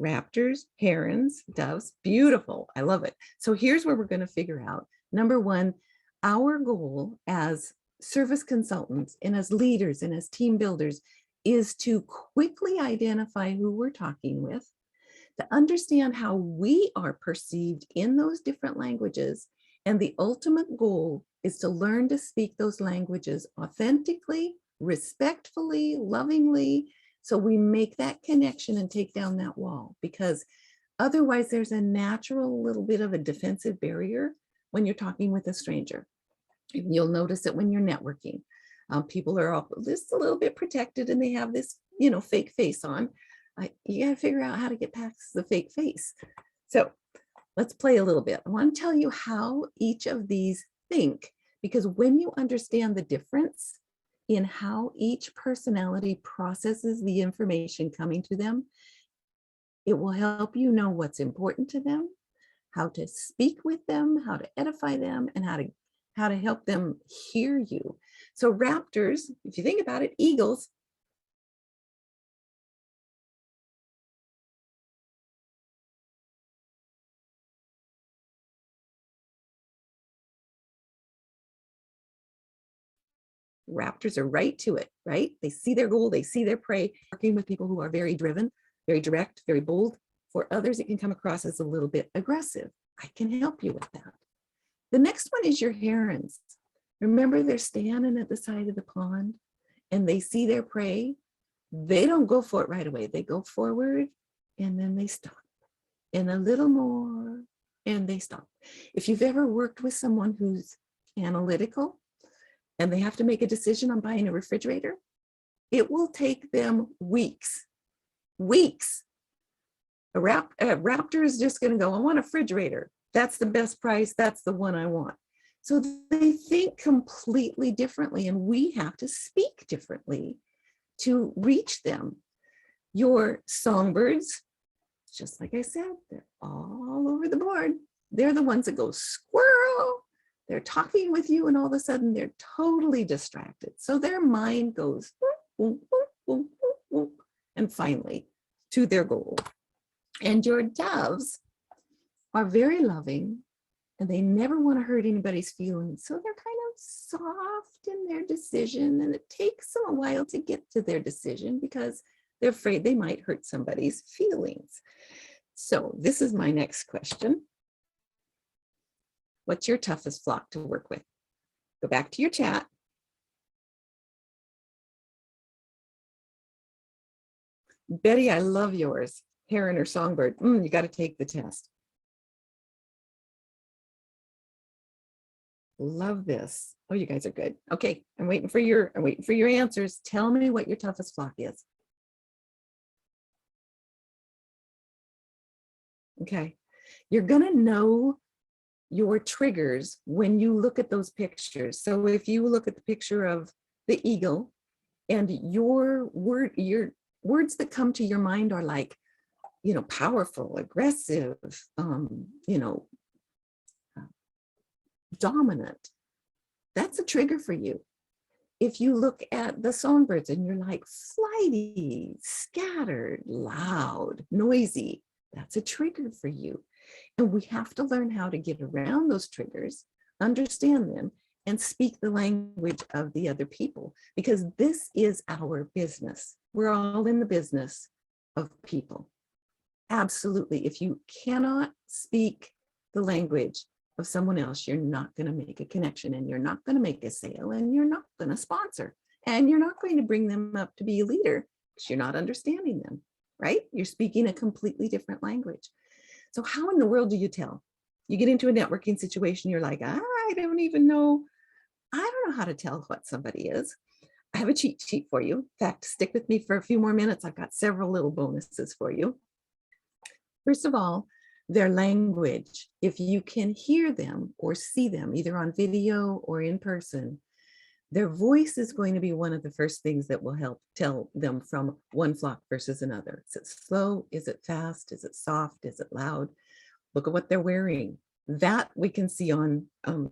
raptors, herons, doves. Beautiful. I love it. So here's where we're going to figure out. Number one, our goal as service consultants and as leaders and as team builders is to quickly identify who we're talking with, to understand how we are perceived in those different languages. And the ultimate goal is to learn to speak those languages authentically, respectfully, lovingly, so we make that connection and take down that wall, because otherwise there's a natural little bit of a defensive barrier when you're talking with a stranger. You'll notice it when you're networking. People are all just a little bit protected and they have this, fake face on. You got to figure out how to get past the fake face. So let's play a little bit. I want to tell you how each of these think, because when you understand the difference in how each personality processes the information coming to them, it will help you know what's important to them, how to speak with them, how to edify them, and how to help them hear you. So raptors, if you think about it, eagles, raptors are right to it, right? They see their goal, they see their prey. Working with people who are very driven, very direct, very bold. For others, it can come across as a little bit aggressive. I can help you with that. The next one is your herons. Remember, they're standing at the side of the pond and they see their prey. They don't go for it right away. They go forward and then they stop. And a little more and they stop. If you've ever worked with someone who's analytical and they have to make a decision on buying a refrigerator, it will take them weeks weeks. A raptor is just going to go, I want a refrigerator. That's the best price. That's the one I want. So they think completely differently, and we have to speak differently to reach them. Your songbirds, just like I said, they're all over the board. They're the ones that go squirrel. They're talking with you, and all of a sudden they're totally distracted. So their mind goes, whoop, whoop, whoop, whoop, whoop, and finally to their goal. And your doves are very loving, and they never want to hurt anybody's feelings. So they're kind of soft in their decision, and it takes them a while to get to their decision because they're afraid they might hurt somebody's feelings. So this is my next question. What's your toughest flock to work with? Go back to your chat. Betty, I love yours. Heron or songbird. You got to take the test. Love this. Oh, you guys are good. Okay, I'm waiting for your answers. Tell me what your toughest flock is. Okay, you're gonna know your triggers when you look at those pictures. So if you look at the picture of the eagle, and your words that come to your mind are like, powerful, aggressive, dominant, that's a trigger for you. If you look at the songbirds and you're like flighty, scattered, loud, noisy, that's a trigger for you. And we have to learn how to get around those triggers, understand them, and speak the language of the other people, because this is our business. We're all in the business of people. Absolutely. If you cannot speak the language of someone else, you're not going to make a connection, and you're not going to make a sale, and you're not going to sponsor, and you're not going to bring them up to be a leader because you're not understanding them, right? You're speaking a completely different language. So how in the world do you tell? You get into a networking situation, you're like, I don't even know. I don't know how to tell what somebody is. I have a cheat sheet for you. In fact, stick with me for a few more minutes. I've got several little bonuses for you. First of all, their language. If you can hear them or see them, either on video or in person, their voice is going to be one of the first things that will help tell them from one flock versus another. Is it slow? Is it fast? Is it soft? Is it loud? Look at what they're wearing. That we can see on, on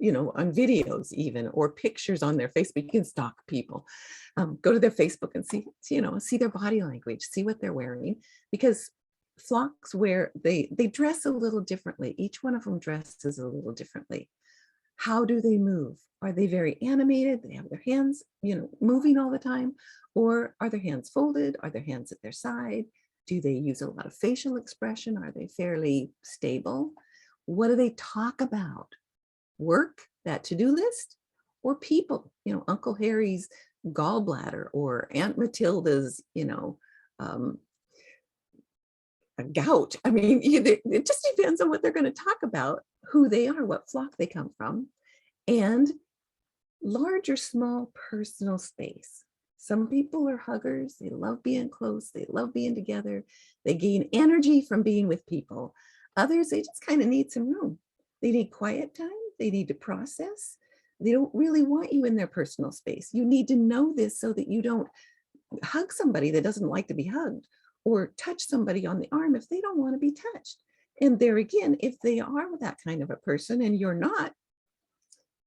videos even, or pictures on their Facebook. You can stalk people. Go to their Facebook and see their body language, see what they're wearing, because flocks they dress a little differently. Each one of them dresses a little differently. How do they move? Are they very animated? They have their hands, moving all the time, or are their hands folded? Are their hands at their side? Do they use a lot of facial expression? Are they fairly stable? What do they talk about? Work, that to-do list, or people? Uncle Harry's gallbladder, or Aunt Matilda's, a gout. I mean, it just depends on what they're going to talk about, who they are, what flock they come from, and large or small personal space. Some people are huggers. They love being close. They love being together. They gain energy from being with people. Others, they just kind of need some room. They need quiet time. They need to process. They don't really want you in their personal space. You need to know this so that you don't hug somebody that doesn't like to be hugged, or touch somebody on the arm if they don't want to be touched. And there again, if they are that kind of a person and you're not,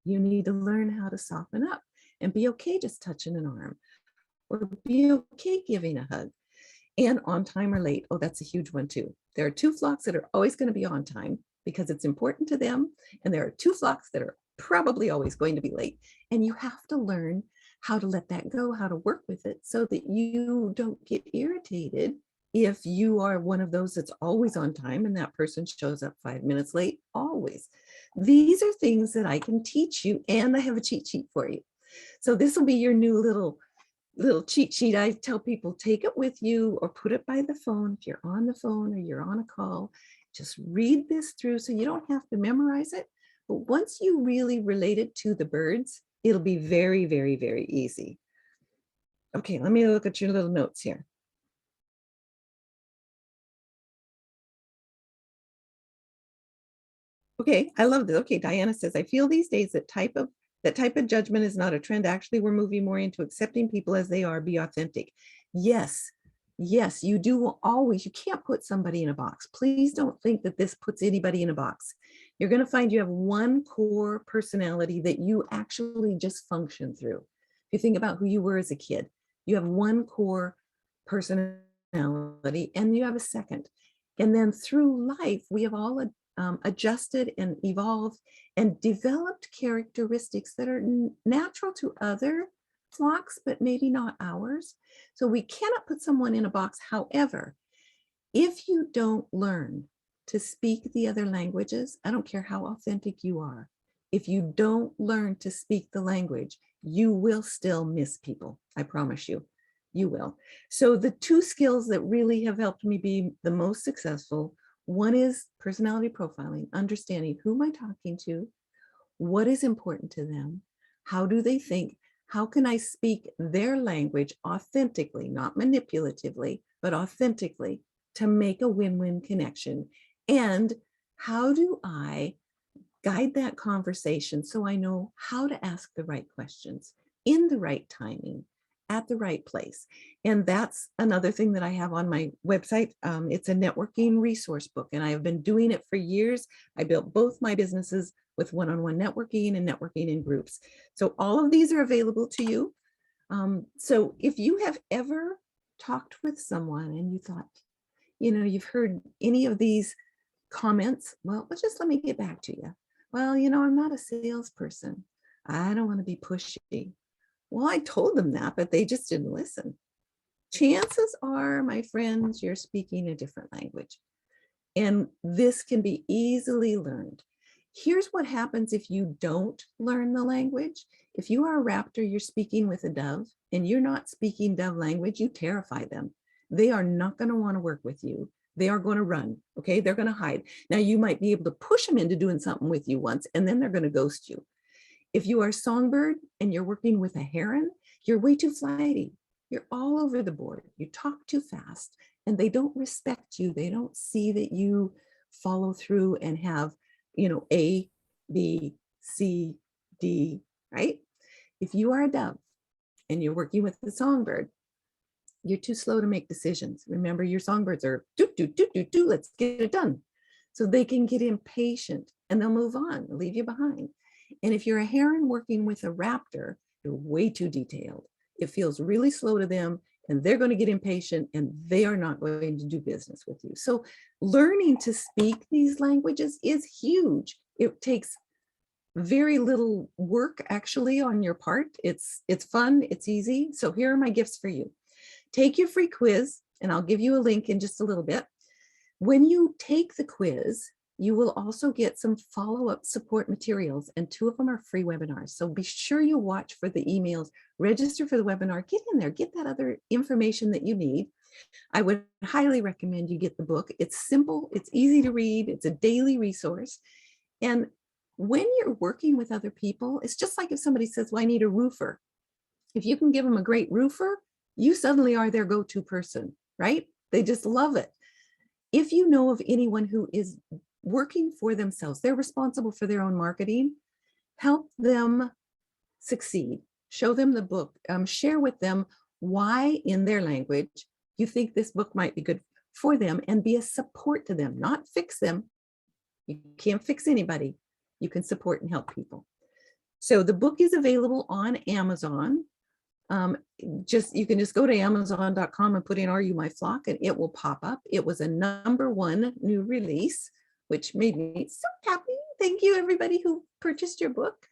you need to learn how to soften up and be okay just touching an arm, or be okay giving a hug. And on time or late. Oh, that's a huge one too. There are two flocks that are always going to be on time because it's important to them. And there are two flocks that are probably always going to be late. And you have to learn how to let that go, how to work with it so that you don't get irritated if you are one of those that's always on time and that person shows up 5 minutes late, always. These are things that I can teach you, and I have a cheat sheet for you. So this will be your new little cheat sheet. I tell people, take it with you or put it by the phone. If you're on the phone or you're on a call, just read this through so you don't have to memorize it. But once you really relate it to the birds, it'll be very, very, very easy. Okay, let me look at your little notes here. Okay, I love this. Okay, Diana says, I feel these days that type of judgment is not a trend. Actually, we're moving more into accepting people as they are, be authentic. Yes, yes, you do always, you can't put somebody in a box. Please don't think that this puts anybody in a box. You're going to find you have one core personality that you actually just function through. If you think about who you were as a kid, you have one core personality and you have a second. And then through life, we have all adjusted and evolved and developed characteristics that are natural to other flocks, but maybe not ours. So we cannot put someone in a box. However, if you don't learn to speak the other languages, I don't care how authentic you are, if you don't learn to speak the language, you will still miss people. I promise you, you will. So the two skills that really have helped me be the most successful, one is personality profiling, understanding who am I talking to, what is important to them, how do they think, how can I speak their language authentically, not manipulatively, but authentically to make a win-win connection. And how do I guide that conversation so I know how to ask the right questions in the right timing, at the right place. And that's another thing that I have on my website. It's a networking resource book, and I have been doing it for years. I built both my businesses with one-on-one networking and networking in groups. So all of these are available to you. So if you have ever talked with someone and you thought, you've heard any of these comments, well, just let me get back to you. Well, I'm not a salesperson. I don't want to be pushy. Well, I told them that, but they just didn't listen. Chances are, my friends, you're speaking a different language. And this can be easily learned. Here's what happens if you don't learn the language. If you are a raptor, you're speaking with a dove, and you're not speaking dove language, you terrify them. They are not going to want to work with you. They are going to run, okay? They're going to hide. Now, you might be able to push them into doing something with you once, and then they're going to ghost you. If you are a songbird and you're working with a heron, you're way too flighty. You're all over the board. You talk too fast, and they don't respect you. They don't see that you follow through and have, A, B, C, D, right? If you are a dove and you're working with the songbird, you're too slow to make decisions. Remember, your songbirds are do, let's get it done. So they can get impatient and they'll move on, leave you behind. And if you're a heron working with a raptor, you're way too detailed. It feels really slow to them, and they're going to get impatient, and they are not going to do business with you. So learning to speak these languages is huge. It takes very little work actually on your part. It's fun, it's easy. So here are my gifts for you. Take your free quiz, and I'll give you a link in just a little bit. When you take the quiz, you will also get some follow-up support materials, and 2 of them are free webinars. So be sure you watch for the emails, register for the webinar, get in there, get that other information that you need. I would highly recommend you get the book. It's simple, it's easy to read, it's a daily resource. And when you're working with other people, it's just like if somebody says, well, I need a roofer. If you can give them a great roofer, you suddenly are their go-to person, right? They just love it. If you know of anyone who is working for themselves, they're responsible for their own marketing, help them succeed, show them the book, share with them why in their language you think this book might be good for them, and be a support to them, not fix them. You can't fix anybody. You can support and help people. So the book is available on Amazon. You can just go to amazon.com and put in "Are You My Flock?" and it will pop up. It was a #1 new release, which made me so happy. Thank you, everybody who purchased your book.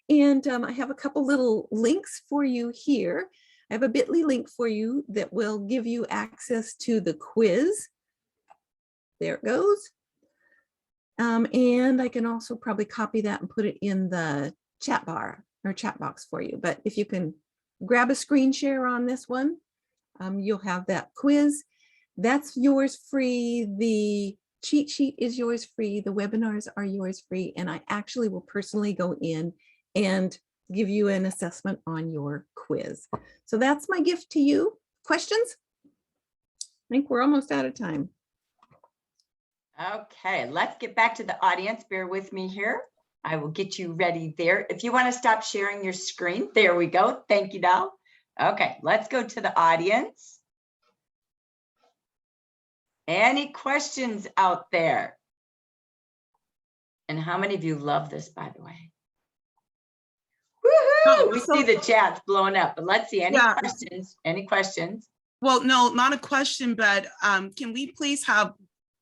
And I have a couple little links for you here. I have a bit.ly link for you that will give you access to the quiz. There it goes. And I can also probably copy that and put it in the chat bar or chat box for you. But if you can grab a screen share on this one, you'll have that quiz. That's yours free. The cheat sheet is yours free. The webinars are yours free. And I actually will personally go in and give you an assessment on your quiz. So that's my gift to you. Questions? I think we're almost out of time. Okay, let's get back to the audience. Bear with me here. I will get you ready there. If you want to stop sharing your screen, there we go. Thank you, Dal. Okay, let's go to the audience. Any questions out there? And how many of you love this, by the way? Woohoo! We see the chat's blowing up, but let's see. Any questions? Any questions? Well, no, not a question, but can we please have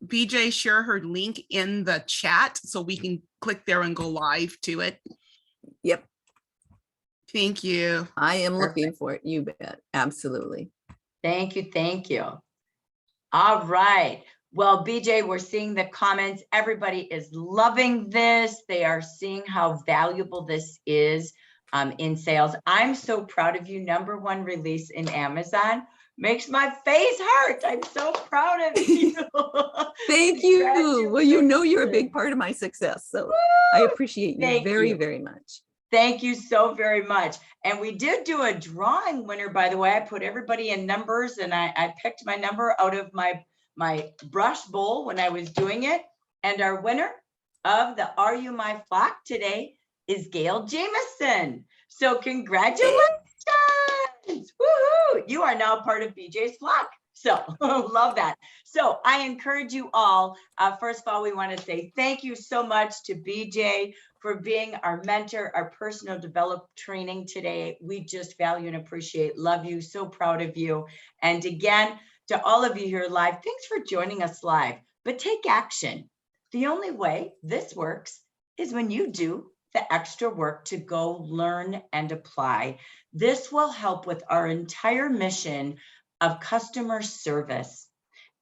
BJ share her link in the chat so we can click there and go live to it? Yep, Thank you. I am looking for it. You bet. Absolutely. Thank you. Thank you. All right. Well, BJ, we're seeing the comments. Everybody is loving this. They are seeing how valuable this is in sales. I'm so proud of you. #1 release in Amazon. Makes my face hurt. I'm so proud of you. Thank you. Well, you know you're a big part of my success. So I appreciate you very, very much. Thank you so very much. And we did do a drawing winner, by the way. I put everybody in numbers and I picked my number out of my brush bowl when I was doing it. And our winner of the Are You My Flock today is Gail Jameson. So congratulations. Woohoo! You are now part of BJ's flock. So love that. So I encourage you all, first of all, we want to say thank you so much to BJ for being our mentor, our personal development training today. We just value and appreciate, love you, so proud of you. And again, to all of you here live, thanks for joining us live, but take action. The only way this works is when you do the extra work to go learn and apply. This will help with our entire mission of customer service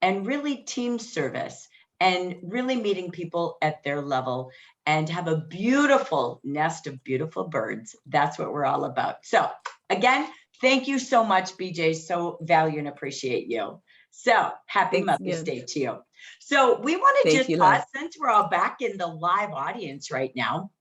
and really team service and really meeting people at their level and have a beautiful nest of beautiful birds. That's what we're all about. So again, thank you so much, BJ. So value and appreciate you. So happy Mother's Day to you. So we want to just pause since we're all back in the live audience right now.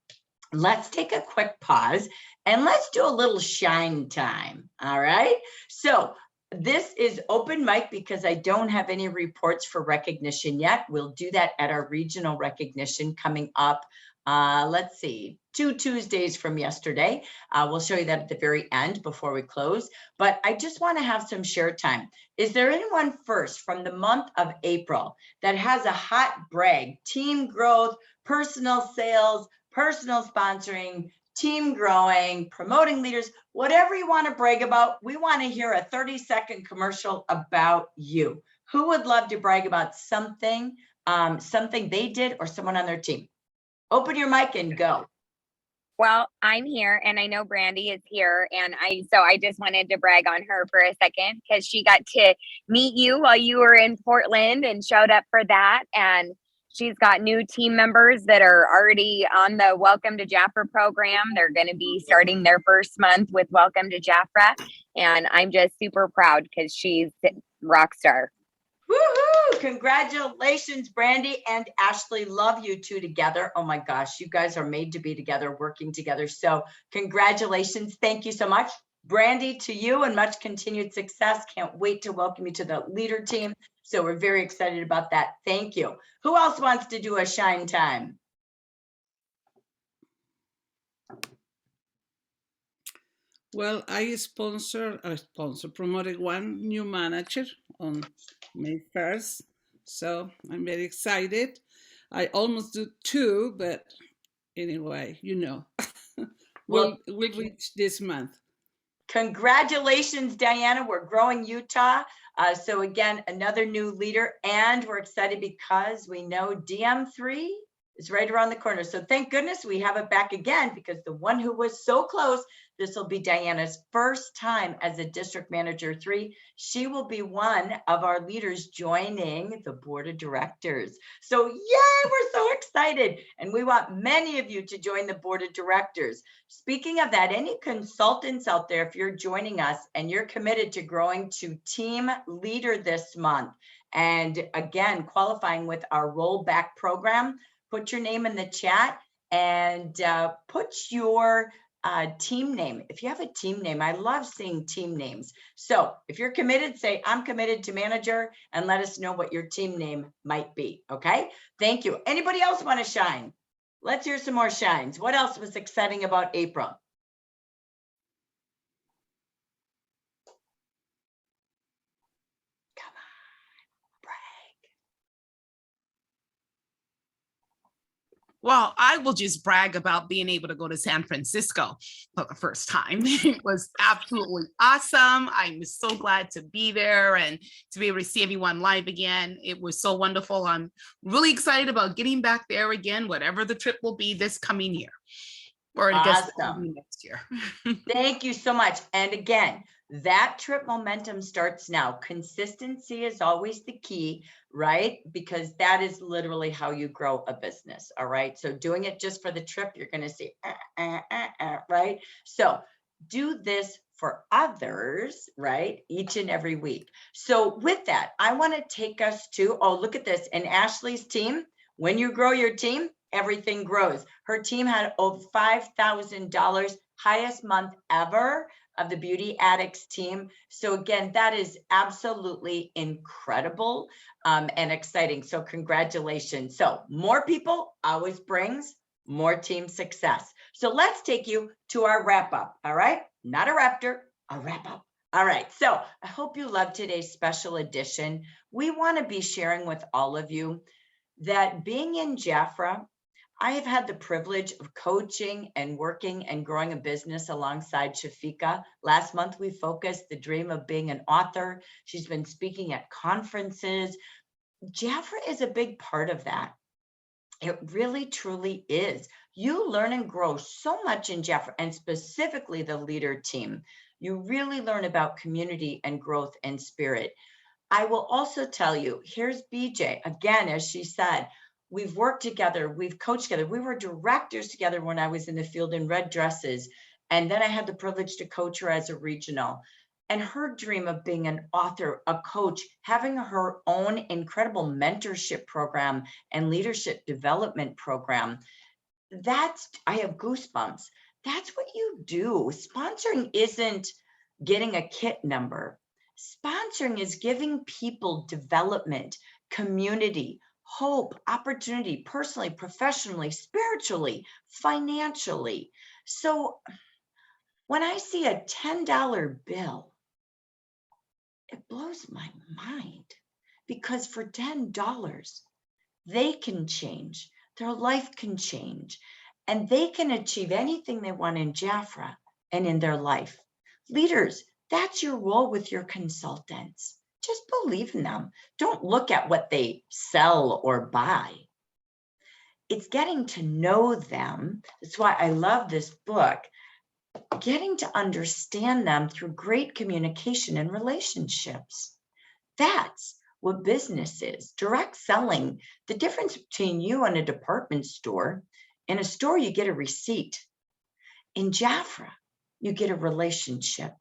Let's take a quick pause and let's do a little shine time. All right. So this is open mic because I don't have any reports for recognition yet. We'll do that at our regional recognition coming up. Let's see, 2 Tuesdays from yesterday. We'll show you that at the very end before we close. But I just want to have some share time. Is there anyone first from the month of April that has a hot brag, team growth, personal sales, personal sponsoring, team growing, promoting leaders, whatever you want to brag about? We want to hear a 30-second commercial about you. Who would love to brag about something, something they did or someone on their team? Open your mic and go. Well, I'm here and I know Brandy is here, and so I just wanted to brag on her for a second because she got to meet you while you were in Portland and showed up for that. And she's got new team members that are already on the Welcome to Jafra program. They're going to be starting their first month with Welcome to Jafra. And I'm just super proud because she's a rock star. Woohoo! Congratulations, Brandy and Ashley. Love you two together. Oh my gosh, you guys are made to be together, working together. So congratulations. Thank you so much. Brandy, to you and much continued success. Can't wait to welcome you to the leader team. So we're very excited about that. Thank you. Who else wants to do a shine time? Well, I promoted one new manager on May 1st. So I'm very excited. I almost do 2, but anyway, you know, we'll reach this month. Congratulations, Diana. We're growing Utah. So again, another new leader, and we're excited because we know DM3 is right around the corner. So thank goodness we have it back again, because the one who was so close, this will be Diana's first time as a district manager 3. She will be one of our leaders joining the board of directors. So yay, we're so excited. And we want many of you to join the board of directors. Speaking of that, any consultants out there, if you're joining us and you're committed to growing to team leader this month, and again, qualifying with our rollback program, put your name in the chat and put your team name. If you have a team name, I love seeing team names. So if you're committed, say, I'm committed to manager, and let us know what your team name might be. Okay. Thank you. Anybody else want to shine? Let's hear some more shines. What else was exciting about April? Come on, brag. Well, I will just brag about being able to go to San Francisco for the first time. It was absolutely awesome. I'm so glad to be there and to be able to see everyone live again. It was so wonderful. I'm really excited about getting back there again, whatever the trip will be this coming year. Or I guess Awesome. next year. Thank you so much. And again, that trip momentum starts now. Consistency is always the key, right? Because that is literally how you grow a business. All right. So doing it just for the trip, you're going to see, right? So do this for others, right? Each and every week. So with that, I want to take us to, oh, look at this. And Ashley's team, when you grow your team, everything grows. Her team had over $5,000, highest month ever of the Beauty Addicts team. So again, that is absolutely incredible and exciting. So congratulations. So more people always brings more team success. So let's take you to our wrap up. All right. Not a raptor, a wrap up. All right. So I hope you love today's special edition. We want to be sharing with all of you that being in JAFRA, I have had the privilege of coaching and working and growing a business alongside Shafika. Last month, we focused the dream of being an author. She's been speaking at conferences. JAFRA is a big part of that. It really, truly is. You learn and grow so much in JAFRA, and specifically the leader team. You really learn about community and growth and spirit. I will also tell you, here's BJ. Again, as she said, we've worked together, we've coached together. We were directors together when I was in the field in red dresses. And then I had the privilege to coach her as a regional. And her dream of being an author, a coach, having her own incredible mentorship program and leadership development program, that's, I have goosebumps. That's what you do. Sponsoring isn't getting a kit number. Sponsoring is giving people development, community, hope, opportunity, personally, professionally, spiritually, financially. So when I see a $10 bill, it blows my mind, because for $10, they can change, their life can change, and they can achieve anything they want in JAFRA and in their life. Leaders, that's your role with your consultants. Just believe in them. Don't look at what they sell or buy. It's getting to know them. That's why I love this book. Getting to understand them through great communication and relationships. That's what business is. Direct selling. The difference between you and a department store, in a store, you get a receipt. In JAFRA, you get a relationship.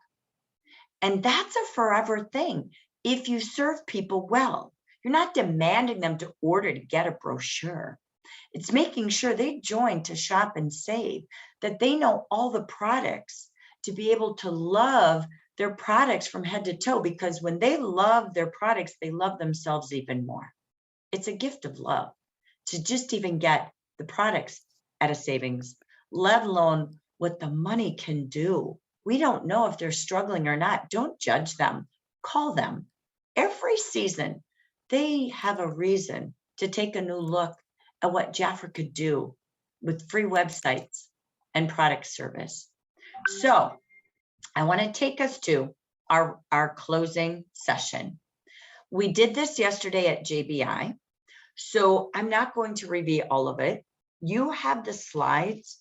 And that's a forever thing. If you serve people well, you're not demanding them to order to get a brochure. It's making sure they join to shop and save, that they know all the products, to be able to love their products from head to toe, because when they love their products, they love themselves even more. It's a gift of love to just even get the products at a savings, let alone what the money can do. We don't know if they're struggling or not. Don't judge them. Call them. Every season, they have a reason to take a new look at what JAFRA could do with free websites and product service. So I want to take us to our closing session. We did this yesterday at JBI, so I'm not going to review all of it. You have the slides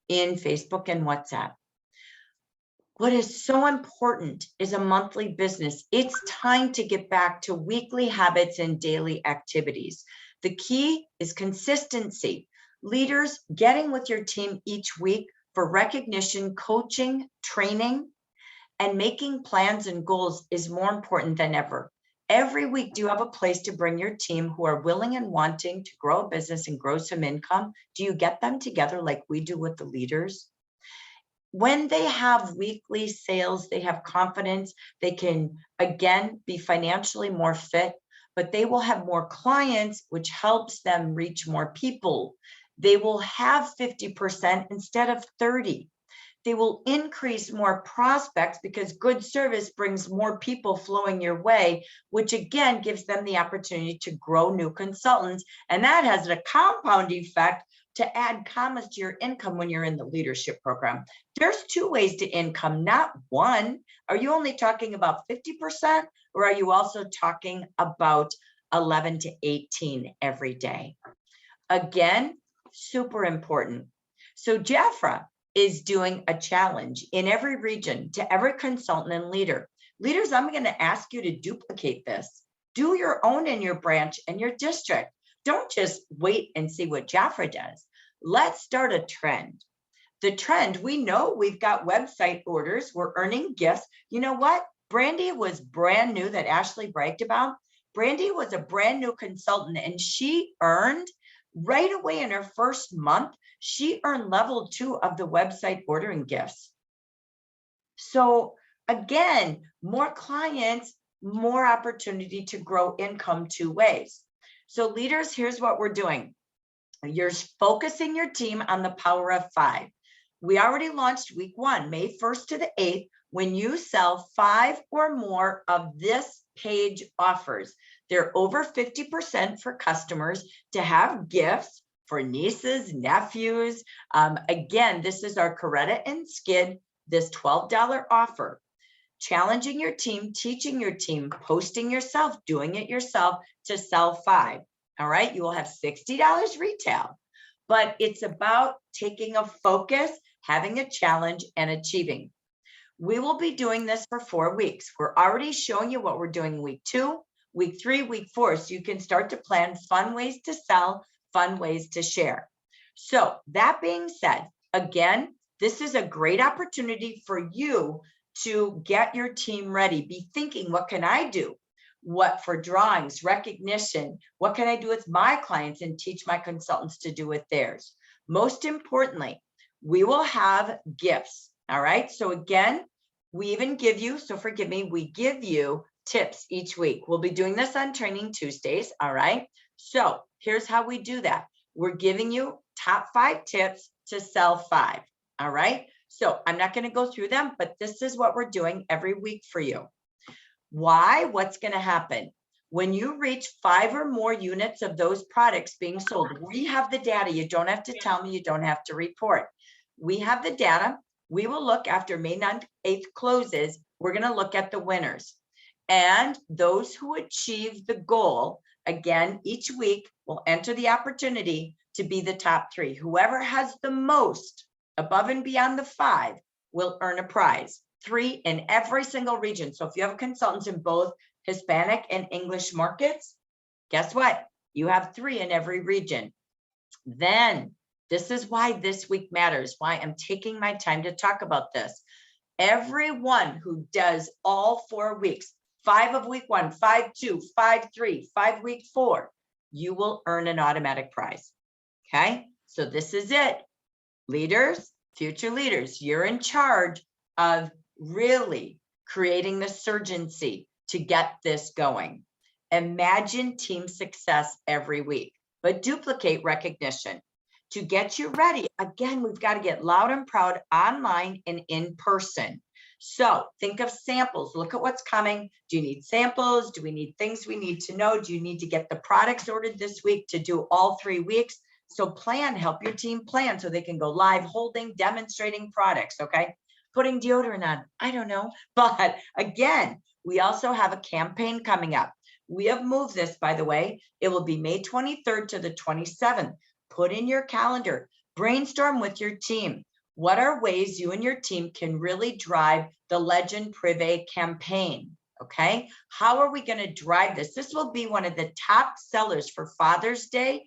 in Facebook and WhatsApp. What is so important is a monthly business. It's time to get back to weekly habits and daily activities. The key is consistency. Leaders, getting with your team each week for recognition, coaching, training, and making plans and goals is more important than ever. Every week, do you have a place to bring your team who are willing and wanting to grow a business and grow some income? Do you get them together like we do with the leaders? when they have weekly sales, they have confidence, they can, again, be financially more fit, but they will have more clients, which helps them reach more people. They will have 50% instead of 30. They will increase more prospects because good service brings more people flowing your way, which again gives them the opportunity to grow new consultants. And that has a compounding effect to add commas to your income when you're in the leadership program. There's two ways to income, not one. Are you only talking about 50%, or are you also talking about 11 to 18 every day? Again, super important. So JAFRA is doing a challenge in every region to every consultant and leader. Leaders, I'm going to ask you to duplicate this. Do your own in your branch and your district. Don't just wait and see what JAFRA does. Let's start a trend. The trend, we know we've got website orders. We're earning gifts. You know what? Brandy was brand new, that Ashley bragged about. Brandy was a brand new consultant, and she earned right away in her first month, she earned level 2 of the website ordering gifts. So again, more clients, more opportunity to grow income 2 ways. So leaders, here's what we're doing. You're focusing your team on the power of 5. We already launched week 1, May 1st to the 8th. When you sell 5 or more of this page offers, they're over 50% for customers to have gifts for nieces, nephews. Again, this is our Coretta and Skid, this $12 offer. Challenging your team, teaching your team, posting yourself, doing it yourself to sell 5. All right, you will have $60 retail, but it's about taking a focus, having a challenge, and achieving. We will be doing this for 4 weeks. We're already showing you what we're doing week 2, week 3, week 4, so you can start to plan fun ways to sell, fun ways to share. So that being said, again, this is a great opportunity for you to get your team ready. Be thinking, what can I do? What for drawings, recognition? What can I do with my clients and teach my consultants to do with theirs? Most importantly, we will have gifts. All right. So again, we even give you, so forgive me, we give you tips each week. We'll be doing this on Training Tuesdays. All right. So here's how we do that. We're giving you top 5 tips to sell 5. All right. So I'm not going to go through them, but this is what we're doing every week for you. Why? What's going to happen? When you reach 5 or more units of those products being sold, we have the data. You don't have to tell me, you don't have to report. We have the data. We will look after May 9th, 8th closes. We're going to look at the winners and those who achieve the goal. Again, each week will enter the opportunity to be the top 3. Whoever has the most above and beyond the 5 will earn a prize. 3 in every single region. So if you have consultants in both Hispanic and English markets, guess what? You have 3 in every region. Then this is why this week matters, why I'm taking my time to talk about this. Everyone who does all 4 weeks, 5 of week 1, 5, 2, 5, 3, 5 week 4, you will earn an automatic prize. Okay, so this is it. Leaders, future leaders, you're in charge of really creating the surgency to get this going. Imagine team success every week, but duplicate recognition. To get you ready, again, we've got to get loud and proud online and in person. So think of samples. Look at what's coming. Do you need samples? Do we need things we need to know? Do you need to get the products ordered this week to do all 3 weeks? So plan, help your team plan so they can go live holding, demonstrating products, okay? Putting deodorant on, I don't know. But again, we also have a campaign coming up. We have moved this, by the way. It will be May 23rd to the 27th. Put in your calendar, brainstorm with your team. What are ways you and your team can really drive the Legend Privé campaign? Okay, how are we going to drive this? This will be one of the top sellers for Father's Day.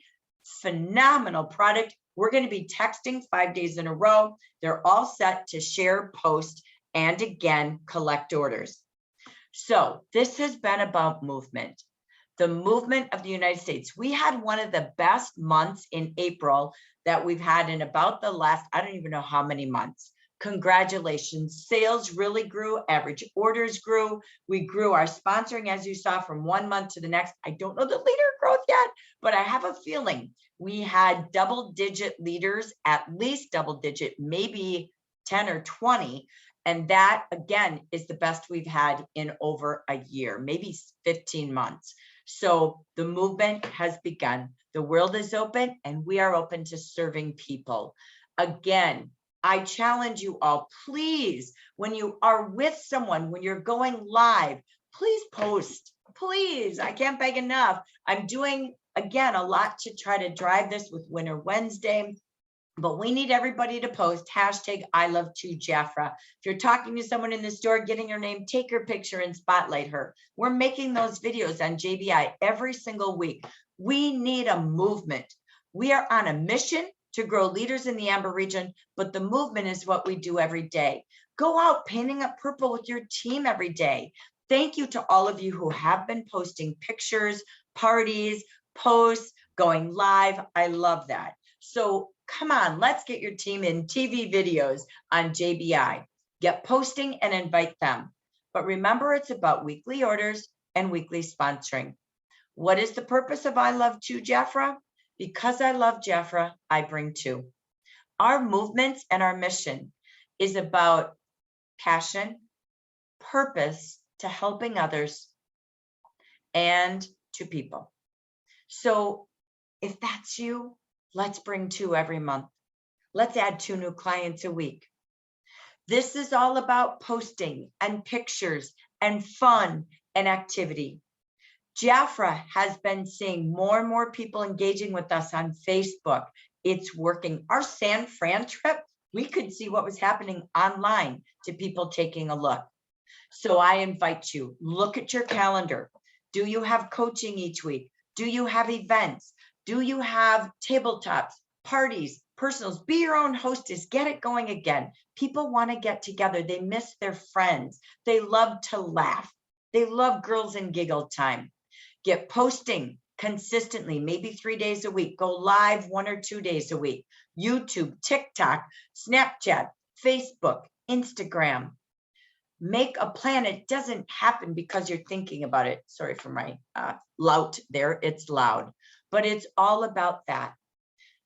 Phenomenal product. We're going to be texting 5 days in a row. They're all set to share, post, and again, collect orders. So this has been about movement. The movement of the United States. We had one of the best months in April that we've had in about the last, I don't even know how many months. Congratulations. Sales really grew. Average orders grew. We grew our sponsoring, as you saw, from 1 month to the next. I don't know the leader growth yet, but I have a feeling we had double-digit leaders, at least double-digit, maybe 10 or 20. And that, again, is the best we've had in over a year, maybe 15 months. So the movement has begun. The world is open, and we are open to serving people. Again, I challenge you all, please, when you are with someone, when you're going live, please post, please. I can't beg enough. I'm doing, again, a lot to try to drive this with Winter Wednesday, but we need everybody to post hashtag I love to Jafra. If you're talking to someone in the store, getting her name, take her picture and spotlight her. We're making those videos on JBI every single week. We need a movement. We are on a mission to grow leaders in the Amber region, but the movement is what we do every day. Go out painting up purple with your team every day. Thank you to all of you who have been posting pictures, parties, posts, going live. I love that. So come on, let's get your team in TV videos on JBI. Get posting and invite them. But remember, it's about weekly orders and weekly sponsoring. What is the purpose of I Love to Jafra? Because I love Jafra, I bring two. Our movements and our mission is about passion, purpose to helping others, and to people. So if that's you, let's bring two every month. Let's add 2 new clients a week. This is all about posting and pictures and fun and activity. Jafra has been seeing more and more people engaging with us on Facebook. It's working. Our San Fran trip, we could see what was happening online to people taking a look. So I invite you, look at your calendar. Do you have coaching each week? Do you have events? Do you have tabletops, parties, personals? Be your own hostess. Get it going again. People want to get together. They miss their friends. They love to laugh. They love girls and giggle time. Get posting consistently, maybe 3 days a week. Go live 1 or 2 days a week. YouTube, TikTok, Snapchat, Facebook, Instagram. Make a plan. It doesn't happen because you're thinking about it. Sorry for my lout there. It's loud, but it's all about that.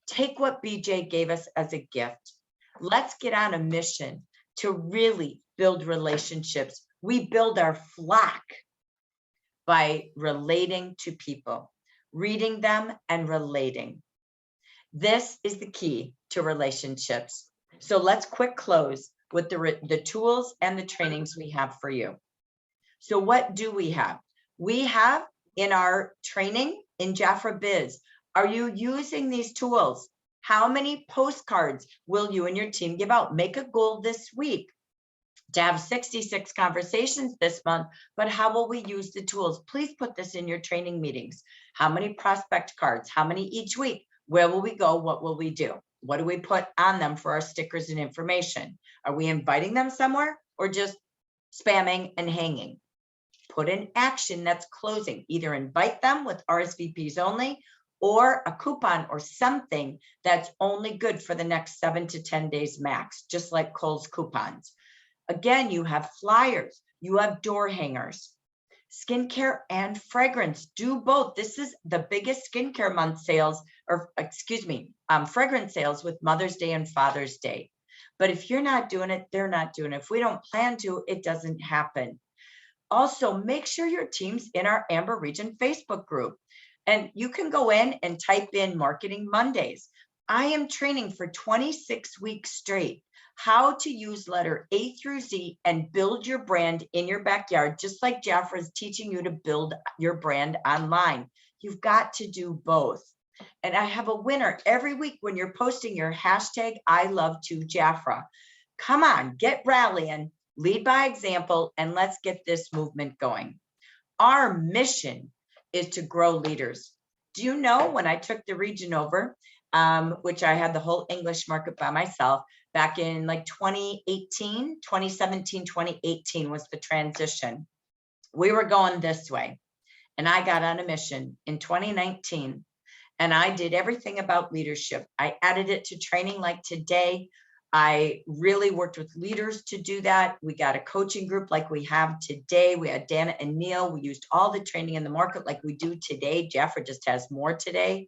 Take what BJ gave us as a gift. Let's get on a mission to really build relationships. We build our flock by relating to people, reading them and relating. This is the key to relationships. So let's quick close with the tools and the trainings we have for you. So what do we have? We have in our training in Jafra Biz, are you using these tools? How many postcards will you and your team give out? Make a goal this week to have 66 conversations this month, but how will we use the tools? Please put this in your training meetings. How many prospect cards? How many each week? Where will we go? What will we do? What do we put on them for our stickers and information? Are we inviting them somewhere or just spamming and hanging? Put in action that's closing. Either invite them with RSVPs only or a coupon or something that's only good for the next 7 to 10 days max, just like Kohl's coupons. Again, you have flyers, you have door hangers, skincare and fragrance. Do both. This is the biggest skincare month sales, or excuse me, fragrance sales with Mother's Day and Father's Day. But if you're not doing it, they're not doing it. If we don't plan to, it doesn't happen. Also, make sure your team's in our Amber Region Facebook group. And you can go in and type in Marketing Mondays. I am training for 26 weeks straight how to use letter A through Z and build your brand in your backyard, just like Jafra is teaching you to build your brand online. You've got to do both. And I have a winner every week when you're posting your hashtag I love to Jafra. Come on, get rallying, lead by example, and let's get this movement going. Our mission is to grow leaders. Do you know when I took the region over, which I had the whole English market by myself back in like 2017, 2018 was the transition. We were going this way and I got on a mission in 2019 and I did everything about leadership. I added it to training like today. I really worked with leaders to do that. We got a coaching group like we have today. We had Dana and Neil. We used all the training in the market like we do today. Jafra just has more today.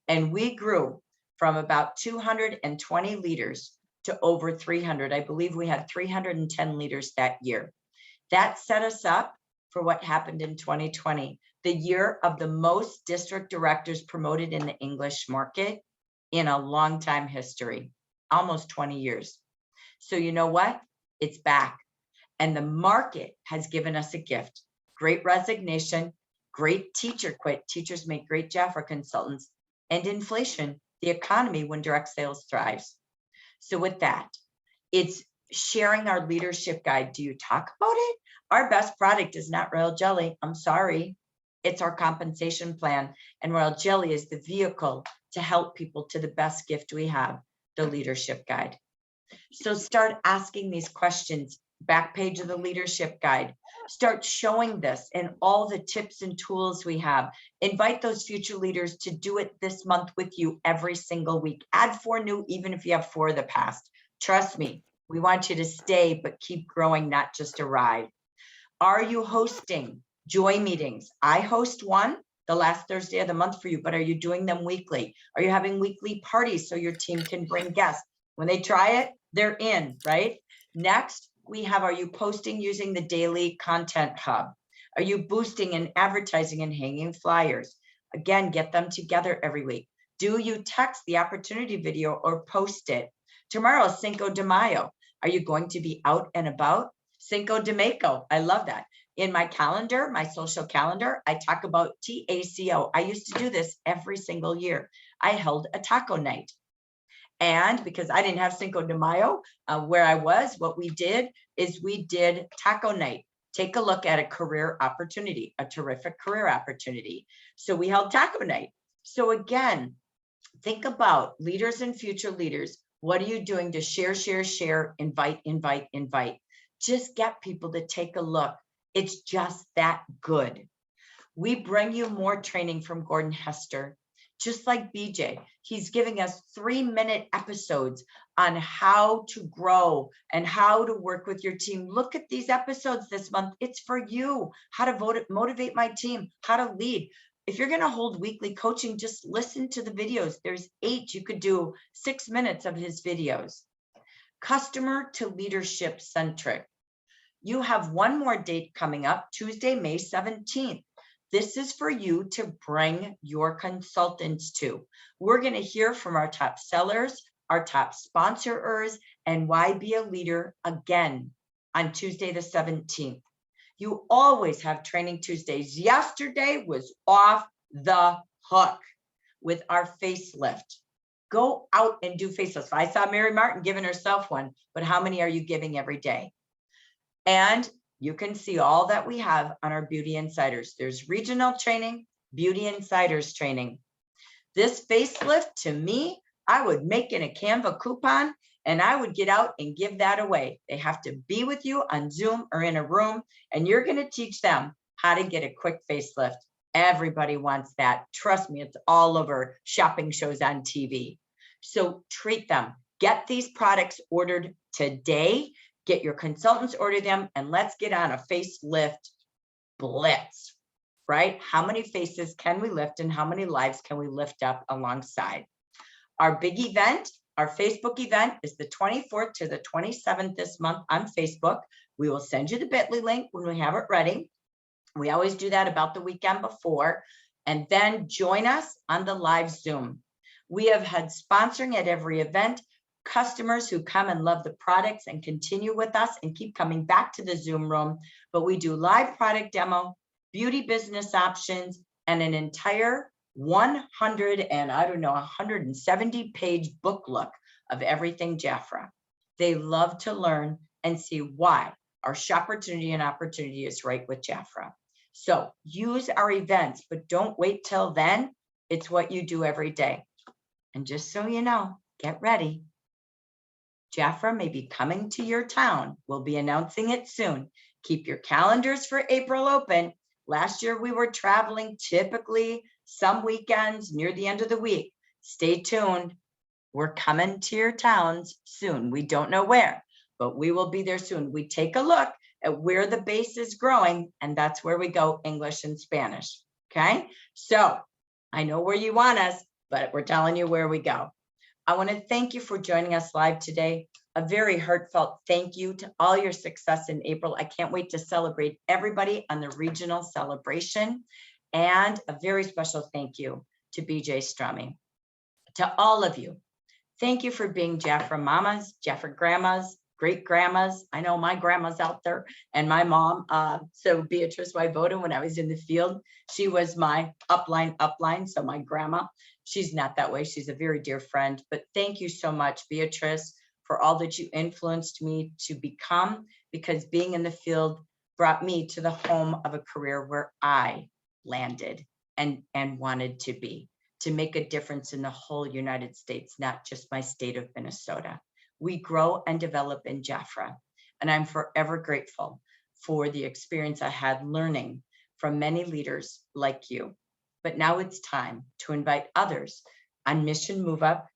And we grew from about 220 leaders to over 300. I believe we had 310 leaders that year. That set us up for what happened in 2020, the year of the most district directors promoted in the English market in a long time history, almost 20 years. So you know what? It's back. And the market has given us a gift. Great resignation, great teacher quit. Teachers make great Jafra consultants, and inflation, the economy when direct sales thrives. So with that, it's sharing our leadership guide. Do you talk about it? Our best product is not Royal Jelly. I'm sorry. It's our compensation plan. And Royal Jelly is the vehicle to help people to the best gift we have, the leadership guide. So start asking these questions. Back page of the leadership guide. Start showing this and all the tips and tools we have. Invite those future leaders to do it this month with you every single week. Add 4 new, even if you have 4 of the past. Trust me, we want you to stay, but keep growing, not just arrive. Are you hosting joy meetings? I host one the last Thursday of the month for you, but are you doing them weekly? Are you having weekly parties so your team can bring guests? When they try it, they're in, right? Next, we have, are you posting using the daily content hub? Are you boosting and advertising and hanging flyers? Again, get them together every week. Do you text the opportunity video or post it? Tomorrow, Cinco de Mayo. Are you going to be out and about? Cinco de Mayo, I love that. In my calendar, my social calendar, I talk about TACO. I used to do this every single year. I held a taco night. And because I didn't have Cinco de Mayo where I was, what we did is we did taco night. Take a look at a career opportunity, a terrific career opportunity. So we held taco night. So again, think about leaders and future leaders. What are you doing to share, share, share, invite, invite, invite? Just get people to take a look. It's just that good. We bring you more training from Gordon Hester. Just like BJ, he's giving us 3-minute episodes on how to grow and how to work with your team. Look at these episodes this month. It's for you. How to motivate my team, how to lead. If you're going to hold weekly coaching, just listen to the videos. There's 8. You could do 6 minutes of his videos. Customer to leadership centric. You have one more date coming up, Tuesday, May 17th. This is for you to bring your consultants to. We're going to hear from our top sellers, our top sponsors, and why be a leader again on Tuesday the 17th. You always have training Tuesdays. Yesterday was off the hook with our facelift. Go out and do facelifts. I saw Mary Martin giving herself one, but how many are you giving every day? And you can see all that we have on our Beauty Insiders. There's regional training, Beauty Insiders training. This facelift, to me, I would make in a Canva coupon and I would get out and give that away. They have to be with you on Zoom or in a room, and you're going to teach them how to get a quick facelift. Everybody wants that. Trust me, it's all over shopping shows on TV. So treat them. Get these products ordered today. Get your consultants, order them, and let's get on a facelift blitz, right? How many faces can we lift and how many lives can we lift up alongside? Our big event, our Facebook event is the 24th to the 27th this month on Facebook. We will send you the bit.ly link when we have it ready. We always do that about the weekend before, and then join us on the live Zoom. We have had sponsoring at every event. Customers who come and love the products and continue with us and keep coming back to the Zoom room, but we do live product demo, beauty business options, and an entire 170 page book look of everything Jafra. They love to learn and see why our Shopportunity and opportunity is right with Jafra. So use our events, but don't wait till then. It's what you do every day. And just so you know, get ready. Jafra may be coming to your town. We'll be announcing it soon. Keep your calendars for April open. Last year we were traveling, typically some weekends near the end of the week. Stay tuned. We're coming to your towns soon. We don't know where, but we will be there soon. We take a look at where the base is growing, and that's where we go, English and Spanish. Okay, so I know where you want us, but we're telling you where we go. I want to thank you for joining us live today. A very heartfelt thank you to all your success in April. I can't wait to celebrate everybody on the regional celebration. And a very special thank you to BJ Stromme. To all of you, thank you for being Jafra mamas, Jafra grandmas, great grandmas. I know my grandma's out there and my mom. So Beatrice Wyboda, when I was in the field, she was my upline. So my grandma, she's not that way. She's a very dear friend, but thank you so much, Beatrice, for all that you influenced me to become, because being in the field brought me to the home of a career where I landed and wanted to be, to make a difference in the whole United States, not just my state of Minnesota. We grow and develop in Jafra, and I'm forever grateful for the experience I had learning from many leaders like you. But now it's time to invite others on Mission Move Up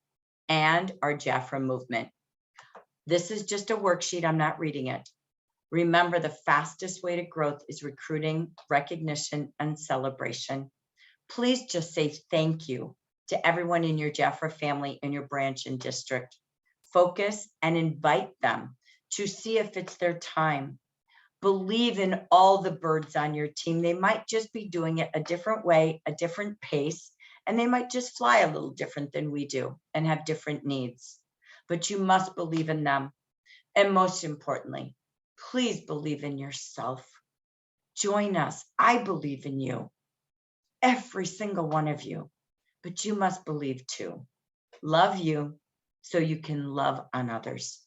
and our Jafra movement. This is just a worksheet. I'm not reading it. Remember, the fastest way to growth is recruiting, recognition, and celebration. Please just say thank you to everyone in your Jafra family, in your branch and district. Focus and invite them to see if it's their time. Believe in all the birds on your team. They might just be doing it a different way, a different pace, and they might just fly a little different than we do and have different needs. But you must believe in them. And most importantly, please believe in yourself. Join us. I believe in you, every single one of you, but you must believe too. Love you so you can love on others.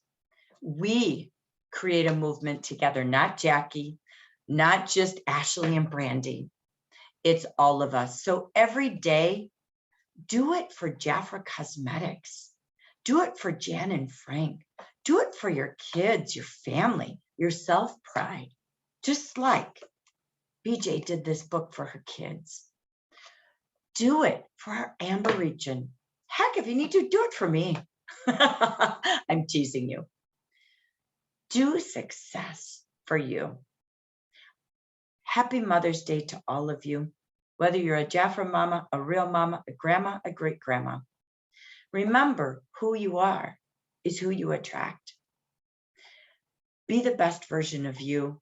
We create a movement together, not Jackie, not just Ashley and Brandy. It's all of us. So every day, do it for Jafra Cosmetics. Do it for Jan and Frank. Do it for your kids, your family, your self-pride. Just like BJ did this book for her kids. Do it for our Amber region. Heck, if you need to, do it for me. I'm teasing you. Do success for you. Happy Mother's Day to all of you, whether you're a Jafra mama, a real mama, a grandma, a great grandma. Remember, who you are is who you attract. Be the best version of you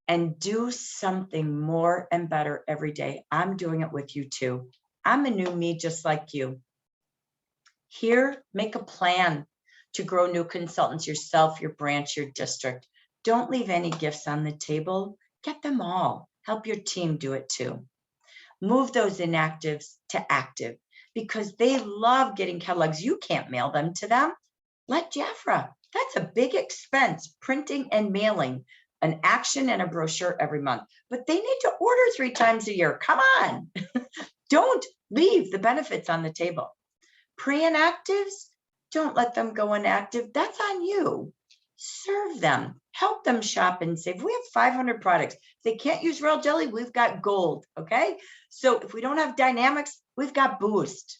and do something more and better every day. I'm doing it with you too. I'm a new me just like you. Here, make a plan to grow new consultants, yourself, your branch, your district. Don't leave any gifts on the table. Get them all. Help your team do it too. Move those inactives to active because they love getting catalogs. You can't mail them to them. Let Jafra. That's a big expense, printing and mailing an action and a brochure every month. But they need to order 3 times a year. Come on. Don't leave the benefits on the table. Pre-inactives, don't let them go inactive. That's on you. Serve them. Help them shop and save. We have 500 products. If they can't use Royal Jelly, we've got Gold, okay? So if we don't have Dynamics, we've got Boost.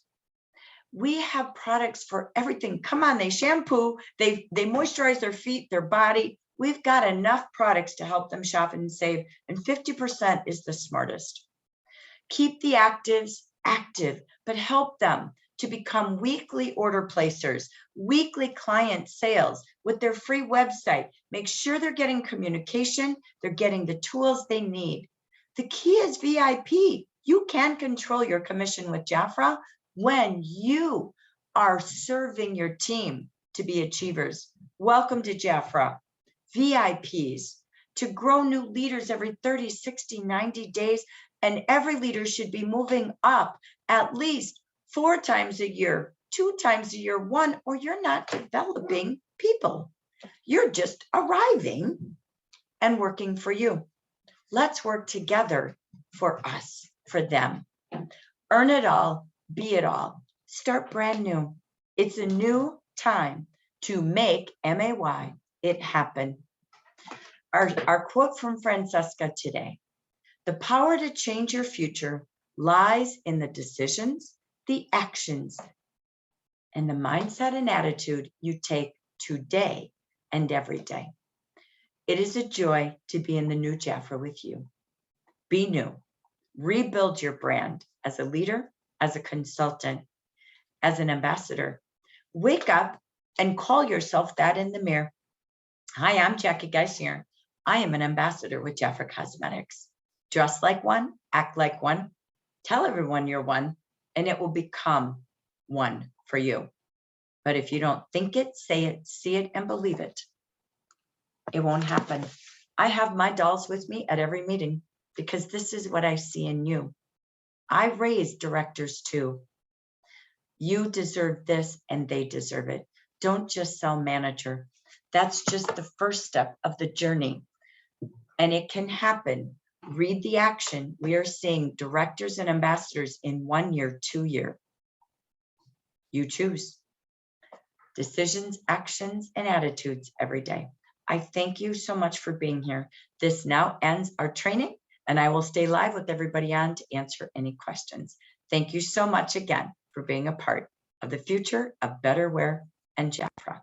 We have products for everything. Come on, they shampoo, they moisturize their feet, their body. We've got enough products to help them shop and save, and 50% is the smartest. Keep the actives active, but help them to become weekly order placers, weekly client sales with their free website. Make sure they're getting communication, they're getting the tools they need. The key is VIP. You can control your commission with Jafra when you are serving your team to be achievers. Welcome to Jafra. VIPs, to grow new leaders every 30, 60, 90 days, and every leader should be moving up at least 4 times a year, 2 times a year, 1, or you're not developing people. You're just arriving and working for you. Let's work together for us, for them. Earn it all, be it all. Start brand new. It's a new time to make MAY it happen. Our quote from Francesca today: the power to change your future lies in the decisions, the actions and the mindset and attitude you take today and every day. It is a joy to be in the new Jafra with you. Be new. Rebuild your brand as a leader, as a consultant, as an ambassador. Wake up and call yourself that in the mirror. Hi, I'm Jackie Geisinger. I am an ambassador with Jafra Cosmetics. Dress like one, act like one, tell everyone you're one, and it will become one for you. But if you don't think it, say it, see it, and believe it, it won't happen. I have my dolls with me at every meeting because this is what I see in you. I raise directors too. You deserve this and they deserve it. Don't just sell manager. That's just the first step of the journey. And it can happen. Read the action. We are seeing directors and ambassadors in 1 year, 2 year. You choose. Decisions, actions, and attitudes every day. I thank you so much for being here. This now ends our training, and I will stay live with everybody on to answer any questions. Thank you so much again for being a part of the future of Better Wear and Jafra.